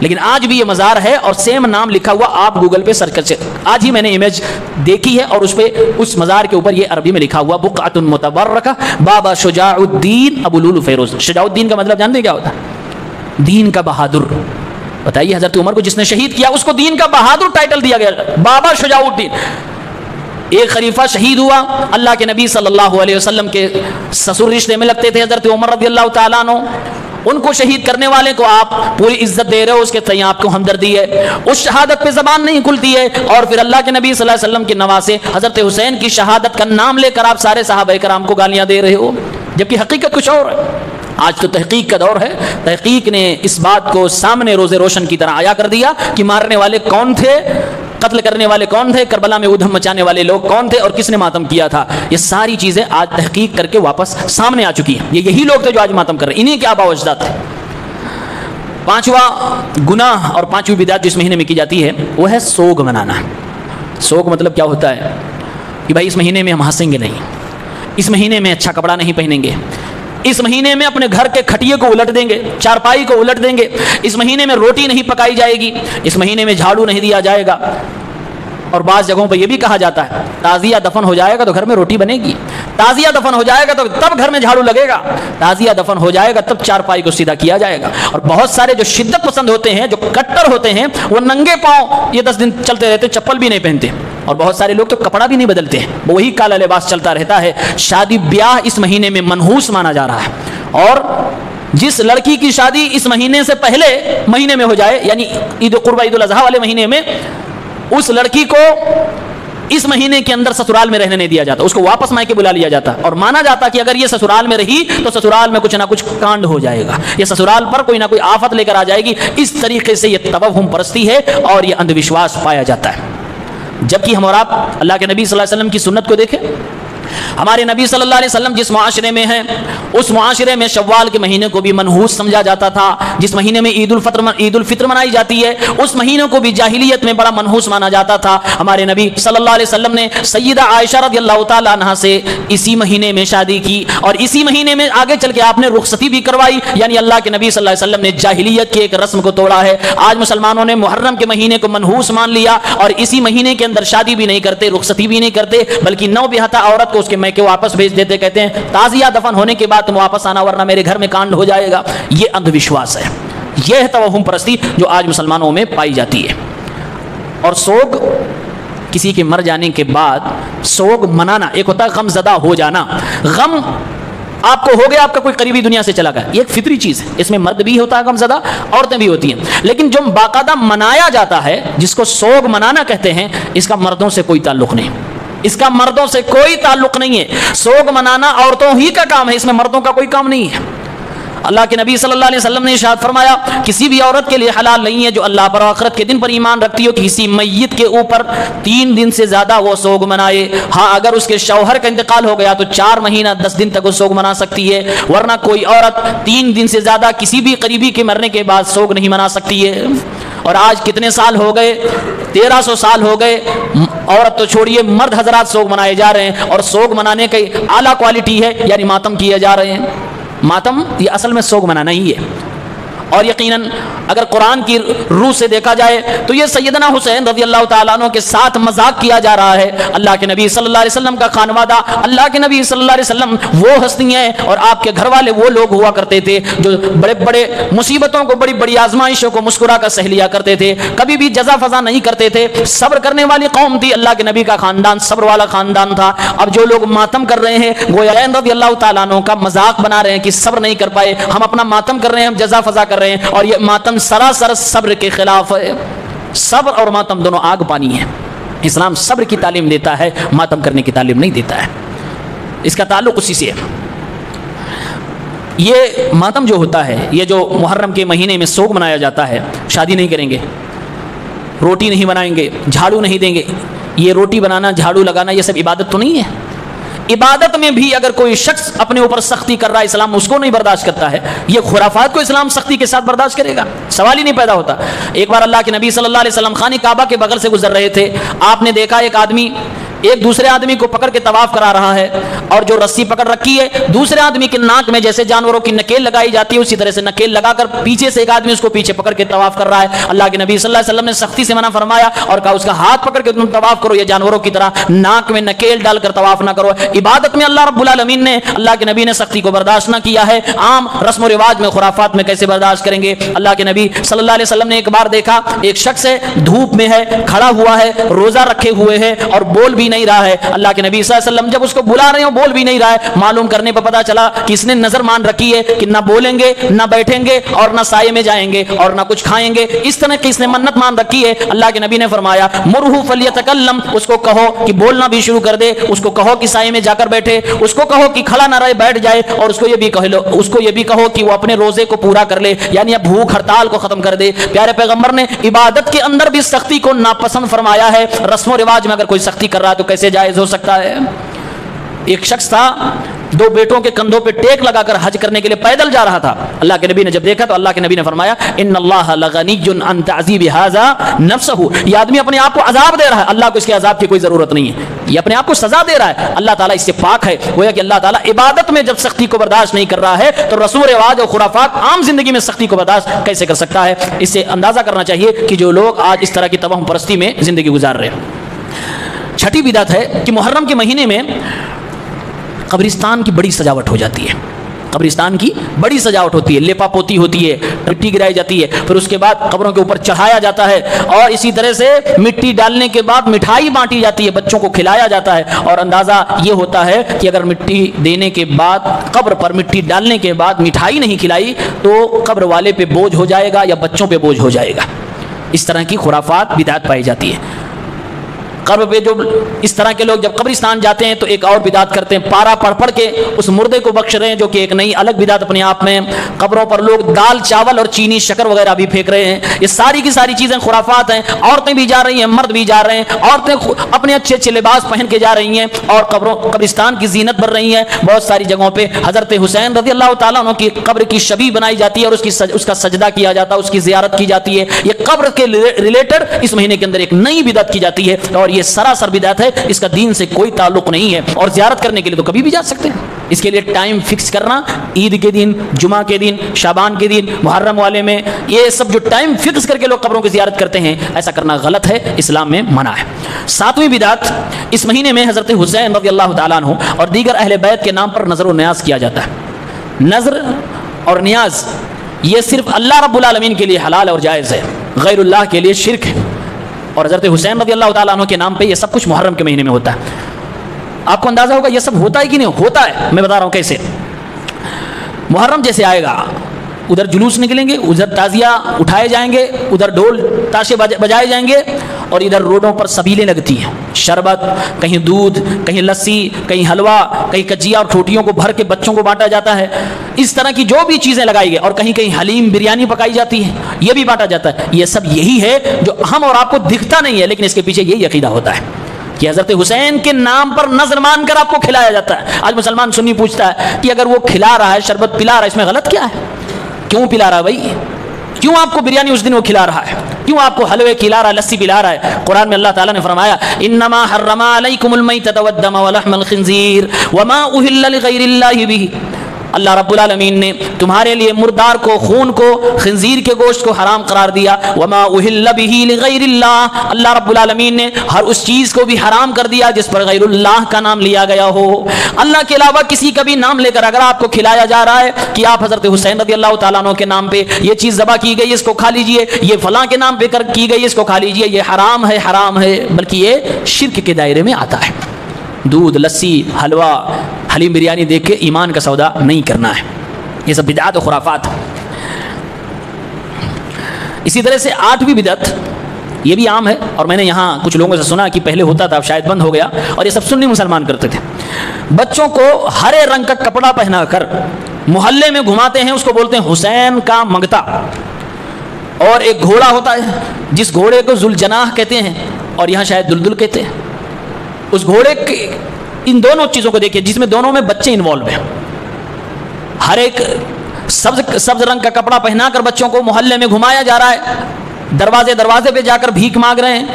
لیکن آج بھی یہ مزار ہے اور سیم نام لکھا ہوا، آپ گوگل پہ سرچ کر، آج ہی میں نے امیج دیکھی ہے اور اس پہ اس مزار کے اوپر یہ عربی میں لکھا ہوا بقعۃ متبرکہ بابا شجاع الدین ابو لؤلؤ فیروز۔ شجاع الدین کا مطلب جانتے ہیں کیا ہوتا ہے؟ دین کا بہادر۔ بتائیے حضرت عمر کو جس نے شہید کیا اس کو دین کا بہادر ٹائٹل دیا گیا، بابا شجاع الدین۔ ایک خلیفہ شہید ہوا، اللہ کے نبی صلی اللہ علیہ وسلم کے سسر رشتے میں لگتے تھے حضرت عمر رضی اللہ تعالیٰ عنہ، ان کو شہید کرنے والے کو آپ پوری عزت دے رہے ہو، اس کے تئیں آپ کو ہمدردی ہے، اس شہادت پہ زبان نہیں کھلتی ہے، اور پھر اللہ کے نبی صلی اللہ علیہ وسلم کے نواسے حضرت حسین کی شہادت کا نام لے کر آپ سارے صحابہ کرام کو گالیاں دے رہے ہو۔ جبکہ حقیقت کچھ اور ہے۔ آج تو تحقیق کا دور ہے، تحقیق نے اس بات کو سامنے روز روشن کی طرح آیا کر دیا کہ مارنے والے کون تھے، قتل کرنے والے کون تھے، کربلا میں ادھم مچانے والے لوگ کون تھے اور کس نے ماتم کیا تھا۔ یہ ساری چیزیں آج تحقیق کر کے واپس سامنے آ چکی ہیں۔ یہی لوگ تھے جو آج ماتم کر رہے ہیں، انہیں کے آباء و اجداد تھے۔ پانچواں گناہ اور پانچویں بدعت جو اس مہینے میں کی جاتی ہے وہ ہے سوگ منانا۔ سوگ مطلب کیا ہوتا ہے کہ بھائی اس مہینے میں ہم ہنسیں گے نہیں، اس مہینے میں اچھا کپڑا نہیں پہنیں گے، اس مہینے میں اپنے گھر کے کھٹیے کو الٹ دیں گے، چارپائی کو الٹ دیں گے، اس مہینے میں روٹی نہیں پکائی جائے گی، اس مہینے میں جھاڑو نہیں دیا جائے گا۔ اور بعض جگہوں پہ یہ بھی کہا جاتا ہے تازیہ دفن ہو جائے گا تو گھر میں روٹی بنے گی، تازیہ دفن ہو جائے گا تو تب گھر میں جھاڑو لگے گا، تازیہ دفن ہو جائے گا تب چارپائی کو سیدھا کیا جائے گا۔ اور بہت سارے جو شدت پسند ہوتے ہیں، جو کٹر ہوتے ہیں، وہ ننگے پاؤں یہ 10 دن چلتے رہتے، چپل بھی نہیں پہنتے، اور بہت سارے لوگ تو کپڑا بھی نہیں بدلتے ہیں، وہی کالا لباس چلتا رہتا ہے۔ شادی بیاہ اس مہینے میں منحوس مانا جا رہا ہے، اور جس لڑکی کی شادی اس مہینے سے پہلے مہینے میں ہو جائے، یعنی عید القربہ عید الاضحیٰ والے مہینے میں، اس لڑکی کو اس مہینے کے اندر سسرال میں رہنے نہیں دیا جاتا، اس کو واپس مائکے بلا لیا جاتا، اور مانا جاتا کہ اگر یہ سسرال میں رہی تو سسرال میں کچھ نہ کچھ کانڈ ہو جائے گا، یہ سسرال پر کوئی نہ کوئی آفت لے کر آ جائے گی۔ اس طریقے سے یہ توہم پرستی ہے اور یہ اندھ وشواس پایا جاتا ہے۔ جبکہ ہم اور آپ اللہ کے نبی صلی اللہ علیہ وسلم کی سنت کو دیکھیں، ہمارے نبی صلی اللہ علیہ وسلم جس معاشرے میں ہیں، اس معاشرے میں شوال کے مہینے کو بھی منحوس سمجھا جاتا تھا۔ جس مہینے میں عید الفطر منائی جاتی ہے، اس مہینے کو بھی جاہلیت میں بڑا منحوس مانا جاتا تھا۔ ہمارے نبی صلی اللہ علیہ وسلم نے سیدہ عائشہ رضی اللہ تعالیٰ عنہا سے اسی مہینے میں شادی کی، اور اسی مہینے میں آگے چل کے آپ نے رخصتی بھی کروائی، یعنی اللہ کے نبی صلی اللہ علیہ وسلم نے جاہلیت کی ایک رسم کو توڑا ہے۔ آج مسلمانوں نے محرم کے مہینے کو منحوس مان لیا اور اسی مہینے کے اندر شادی بھی نہیں کرتے، رخصتی بھی نہیں کرتے، بلکہ نو بیاہتا عورت کو اس کے میکے واپس بھیج دیتے، کہتے ہیں تازیہ دفن ہونے کے بعد تم واپس آنا ورنہ میرے گھر میں کانڈ ہو جائے گا۔ یہ اندھ وشواس ہے، یہ ہے توہم پرستی جو آج مسلمانوں میں پائی جاتی ہے۔ اور سوگ، کسی کے مر جانے کے بعد سوگ منانا، ایک ہوتا ہے غم زدہ ہو جانا، غم آپ کو ہو گیا، آپ کا کوئی قریبی دنیا سے چلا گیا، یہ ایک فطری چیز ہے، اس میں مرد بھی ہوتا ہے غم زدہ، عورتیں بھی ہوتی ہیں، لیکن جو باقاعدہ منایا جاتا ہے جس کو سوگ منانا کہتے ہیں، اس کا مردوں سے کوئی تعلق نہیں، اس کا مردوں سے کوئی تعلق نہیں ہے۔ سوگ منانا عورتوں ہی کا کام ہے، اس میں مردوں کا کوئی کام نہیں ہے۔ اللہ کے نبی صلی اللہ علیہ وسلم نے ارشاد فرمایا کسی بھی عورت کے لیے حلال نہیں ہے جو اللہ پر آخرت کے دن پر ایمان رکھتی ہو کہ کسی میت کے اوپر 3 دن سے زیادہ وہ سوگ منائے۔ ہاں اگر اس کے شوہر کا انتقال ہو گیا تو 4 مہینہ 10 دن تک وہ سوگ منا سکتی ہے، ورنہ کوئی عورت 3 دن سے زیادہ کسی بھی قریبی کے مرنے کے بعد سوگ نہیں منا سکتی ہے۔ اور آج کتنے سال ہو گئے، 1300 سال ہو گئے، عورت تو چھوڑیے مرد حضرات سوگ منائے جا رہے ہیں، اور سوگ منانے کی اعلیٰ کوالٹی ہے، یعنی ماتم کیے جا رہے ہیں۔ ماتم یہ اصل میں سوگ منانا ہی ہے، اور یقیناً اگر قرآن کی روح سے دیکھا جائے تو یہ سیدنا حسین رضی اللہ تعالیٰ عنہ کے ساتھ مذاق کیا جا رہا ہے۔ اللہ کے نبی صلی اللہ علیہ وسلم کا خانوادہ، اللہ کے نبی صلی اللہ علیہ وسلم وہ ہستی ہیں اور آپ کے گھر والے وہ لوگ ہوا کرتے تھے جو بڑے بڑے مصیبتوں کو، بڑی بڑی آزمائشوں کو مسکرا کر سہ لیا کرتے تھے، کبھی بھی جزا فضا نہیں کرتے تھے، صبر کرنے والی قوم تھی۔ اللہ کے نبی کا خاندان صبر والا خاندان تھا۔ اب جو لوگ ماتم کر رہے ہیں گویا رضی اللہ تعالیٰ عنہ کا مذاق بنا رہے ہیں کہ صبر نہیں کر پائے، ہم اپنا ماتم کر رہے ہیں، ہم جزا فضا کر رہے ہیں، اور یہ ماتم سراسر صبر کے خلاف ہے۔ صبر اور ماتم دونوں آگ پانی ہیں۔ اسلام صبر کی تعلیم دیتا ہے، ماتم کرنے کی تعلیم نہیں دیتا ہے، اس کا تعلق اسی سے ہے۔ یہ ماتم جو ہوتا ہے، یہ جو محرم کے مہینے میں سوگ منایا جاتا ہے، شادی نہیں کریں گے، روٹی نہیں بنائیں گے، جھاڑو نہیں دیں گے، یہ روٹی بنانا، جھاڑو لگانا، یہ سب عبادت تو نہیں ہے۔ عبادت میں بھی اگر کوئی شخص اپنے اوپر سختی کر رہا ہے، اسلام اس کو نہیں برداشت کرتا ہے۔ یہ خرافات کو اسلام سختی کے ساتھ برداشت کرے گا؟ سوال ہی نہیں پیدا ہوتا۔ ایک بار اللہ کے نبی صلی اللہ علیہ وسلم خانہ کعبہ کے بغل سے گزر رہے تھے، آپ نے دیکھا ایک آدمی ایک دوسرے آدمی کو پکڑ کے طواف کرا رہا ہے، اور جو رسی پکڑ رکھی ہے دوسرے آدمی کے ناک میں جیسے جانوروں کی نکیل لگائی جاتی ہے اسی طرح سے نکیل لگا کر پیچھے سے ایک آدمی اس کو پیچھے پکڑ کے طواف کر رہا ہے۔ اللہ کے نبی صلی اللہ علیہ وسلم نے سختی سے منع فرمایا اور کہا اس کا ہاتھ پکڑ کے تم طواف کرو، یہ جانوروں کی طرح ناک میں نکیل ڈال کر طواف نہ کرو۔ عبادت میں اللہ رب العالمین نے، اللہ کے نبی نے سختی کو برداشت نہ کیا ہے، عام رسم و رواج میں، خرافات میں کیسے برداشت کریں گے؟ اللہ کے نبی صلی اللہ علیہ وسلم نے ایک بار دیکھا ایک شخص ہے، دھوپ میں ہے، کھڑا ہوا ہے، روزہ رکھے ہوئے ہے اور بول بھی بھی نہیں رہا ہے, اللہ کے نبی صلی اللہ علیہ وسلم جب اس کو بلا رہے ہیں بول بھی نہیں رہا ہے, معلوم کرنے پر پتا چلا کہ اس نے نظر مان رکھی ہے کہ نہ بولیں گے نہ بیٹھیں گے اور نہ سائے میں جائیں گے اور نہ کچھ کھائیں گے, اس طرح کی اس نے منت مان رکھی ہے. اللہ کے نبی نے فرمایا مرہو فلیتکلم, اس کو کہو کہ بولنا بھی شروع کر دے, اس کو کہو کہ سائے میں جا کر بیٹھے, اس کو کہو کہ کھڑا نہ رہے بیٹھ جائے, اور اس کو یہ بھی کہو کہ وہ اپنے روزے کو پورا کر لے, یعنی اب بھوک ہڑتال کو ختم کر دے. پیارے پیغمبر نے عبادت کے اندر بھی سختی کو ناپسند فرمایا ہے. رسم و رواج میں اگر کوئی سختی کر رہا ہے تو کیسے جائز ہو سکتا ہے؟ ایک شخص تھا 2 بیٹوں کے کندھوں پہ ٹیک لگا کر حج کرنے کے لیے پیدل جا رہا تھا. اللہ کے نبی نے جب دیکھا تو اللہ کے نبی نے فرمایا ان اللہ لغنی عن تعذیب ھذا نفسہ, یہ آدمی اپنے آپ کو عذاب دے رہا ہے, اللہ کو اس کے عذاب کی کوئی ضرورت نہیں ہے, یہ اپنے آپ کو سزا دے رہا ہے, اللہ تعالیٰ اس سے پاک ہے. گویا کہ اللہ تعالیٰ عبادت میں جب سختی کو برداشت نہیں کر رہا ہے تو رسم و رواج اور خرافات عام زندگی میں سختی کو برداشت کیسے کر سکتا ہے؟ اس سے اندازہ کرنا چاہیے کہ جو لوگ آج اس طرح کی توہم پرستی میں زندگی گزار رہے ہیں. چھٹی بدعت ہے کہ محرم کے مہینے میں قبرستان کی بڑی سجاوٹ ہو جاتی ہے, قبرستان کی بڑی سجاوٹ ہوتی ہے, لیپا پوتی ہوتی ہے, مٹی گرائی جاتی ہے, پھر اس کے بعد قبروں کے اوپر چڑھایا جاتا ہے, اور اسی طرح سے مٹی ڈالنے کے بعد مٹھائی بانٹی جاتی ہے, بچوں کو کھلایا جاتا ہے. اور اندازہ یہ ہوتا ہے کہ اگر مٹی دینے کے بعد, قبر پر مٹی ڈالنے کے بعد مٹھائی نہیں کھلائی تو قبر والے پہ بوجھ ہو جائے گا یا بچوں پہ بوجھ ہو جائے گا. اس طرح کی خرافات بدعت پائی جاتی ہے. قبر پہ جو اس طرح کے لوگ جب قبرستان جاتے ہیں تو ایک اور بدعت کرتے ہیں, پارا پڑھ پڑھ کے اس مردے کو بخش رہے ہیں, جو کہ ایک نئی الگ بدعت اپنے آپ میں. قبروں پر لوگ دال چاول اور چینی شکر وغیرہ بھی پھینک رہے ہیں. یہ ساری کی ساری چیزیں خرافات ہیں. عورتیں بھی جا رہی ہیں, مرد بھی جا رہے ہیں, عورتیں اپنے اچھے اچھے لباس پہن کے جا رہی ہیں اور قبرستان کی زینت بھر رہی ہیں. بہت ساری جگہوں پہ حضرت حسین رضی اللہ تعالیٰ عنہ کی قبر کی شبیہ بنائی جاتی ہے اور اس کا سجدہ کیا جاتا ہے, اس کی زیارت کی جاتی ہے. یہ قبر کے ریلیٹڈ اس مہینے کے اندر ایک نئی بدعت کی جاتی ہے اور یہ سراسر بدعت ہے, اس کا دین سے کوئی تعلق نہیں ہے. اور زیارت کرنے کے لیے تو کبھی بھی جا سکتے ہیں, اس کے لیے ٹائم فکس کرنا, عید کے دن, جمعہ کے دن, شعبان کے دن, محرم والے میں, یہ سب جو ٹائم فکس کر کے لوگ قبروں کی زیارت کرتے ہیں, ایسا کرنا غلط ہے, اسلام میں منع ہے. 7ویں بدعت, اس مہینے میں حضرت حسین رضی اللہ تعالیٰ عنہ اور دیگر اہل بیت کے نام پر نظر و نیاز کیا جاتا ہے. نظر اور نیاز یہ صرف اللہ رب العالمین کے لیے حلال اور جائز ہے, غیر اللہ کے لیے شرک ہے. اور حضرت حسین رضی اللہ تعالیٰ عنہ کے نام پہ یہ سب کچھ محرم کے مہینے میں ہوتا ہے. آپ کو اندازہ ہوگا یہ سب ہوتا ہے کہ نہیں ہوتا ہے, میں بتا رہا ہوں کیسے. محرم جیسے آئے گا, ادھر جلوس نکلیں گے, ادھر تعزیہ اٹھائے جائیں گے, ادھر ڈھول تاشے بجائے جائیں گے, اور ادھر روڈوں پر سبیلیں لگتی ہیں, شربت, کہیں دودھ, کہیں لسی, کہیں حلوہ, کہیں کجیا اور ٹھوٹیوں کو بھر کے بچوں کو بانٹا جاتا ہے. اس طرح کی جو بھی چیزیں لگائی گئی, اور کہیں کہیں حلیم بریانی پکائی جاتی ہے, یہ بھی بانٹا جاتا ہے. یہ سب یہی ہے جو ہم اور آپ کو دکھتا نہیں ہے, لیکن اس کے پیچھے یہی عقیدہ ہوتا ہے کہ حضرت حسین کے نام پر نظر مان کر آپ کو کھلایا جاتا ہے. آج مسلمان سنی پوچھتا ہے کہ اگر وہ کھلا رہا ہے, شربت پلا رہا ہے, اس میں غلط کیا ہے؟ کیوں پلا رہا ہے بھائی؟ کیوں آپ کو بریانی اس دن وہ کھلا رہا ہے؟ کیوں آپ کو حلوے کھلا رہا ہے, لسی پلا رہا ہے؟ قرآن میں اللہ تعالیٰ نے فرمایا انما حرم علیکم المیتۃ والدم ولحم الخنزیر وما اہل لغیر اللہ بہ. اللہ رب العالمین نے تمہارے لیے مردار کو, خون کو, خنزیر کے گوشت کو حرام قرار دیا. وما اہل بہ لغیر اللہ, اللہ رب العالمین نے ہر اس چیز کو بھی حرام کر دیا جس پر غیر اللہ کا نام لیا گیا ہو. اللہ کے علاوہ کسی کا بھی نام لے کر اگر آپ کو کھلایا جا رہا ہے کہ آپ حضرت حسین رضی اللہ تعالیٰ عنہ کے نام پہ یہ چیز ذبح کی گئی, اس کو کھا لیجئے, یہ فلاں کے نام پہ کی گئی, اس کو کھا لیجئے, یہ حرام ہے, حرام ہے, بلکہ یہ شرک کے دائرے میں آتا ہے. دودھ, لسی, حلوہ, حلیم بریانی دیکھ کے ایمان کا سودا نہیں کرنا ہے. یہ سب بدعات و خرافات. اسی طرح سے 8ویں بدعت, یہ بھی عام ہے اور میں نے یہاں کچھ لوگوں سے سنا کہ پہلے ہوتا تھا, اب شاید بند ہو گیا, اور یہ سب سنی مسلمان کرتے تھے. بچوں کو ہرے رنگ کا کپڑا پہنا کر محلے میں گھماتے ہیں, اس کو بولتے ہیں حسین کا منگتا. اور ایک گھوڑا ہوتا ہے جس گھوڑے کو ذوالجناح کہتے ہیں, اور یہاں شاید دلدل کہتے ہیں. اس گھوڑے کے ان دونوں چیزوں کو دیکھیے جس میں دونوں میں بچے انوالو ہیں. ہر ایک سبز رنگ کا کپڑا پہنا کر بچوں کو محلے میں گھمایا جا رہا ہے, دروازے پہ جا کر بھیک مانگ رہے ہیں.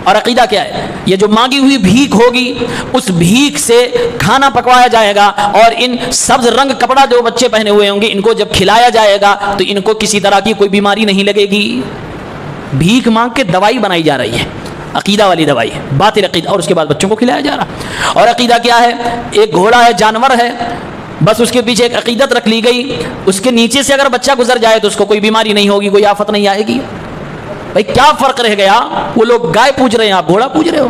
اور عقیدہ کیا ہے؟ یہ جو مانگی ہوئی بھیک ہوگی اس بھیک سے کھانا پکوایا جائے گا, اور ان سبز رنگ کپڑا جو بچے پہنے ہوئے ہوں گے ان کو جب کھلایا جائے گا تو ان کو کسی طرح کی کوئی بیماری نہیں لگے گی. بھیک مانگ کے دوائی بنائی جا رہی ہے, عقیدہ والی دوائی, باطل عقیدہ, اور اس کے بعد بچوں کو کھلایا جا رہا. اور عقیدہ کیا ہے؟ ایک گھوڑا ہے, جانور ہے, بس اس کے پیچھے ایک عقیدت رکھ لی گئی, اس کے نیچے سے اگر بچہ گزر جائے تو اس کو کوئی بیماری نہیں ہوگی, کوئی آفت نہیں آئے گی. بھائی کیا فرق رہ گیا؟ وہ لوگ گائے پوج رہے ہیں, آپ گھوڑا پوج رہے ہو.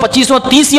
25 30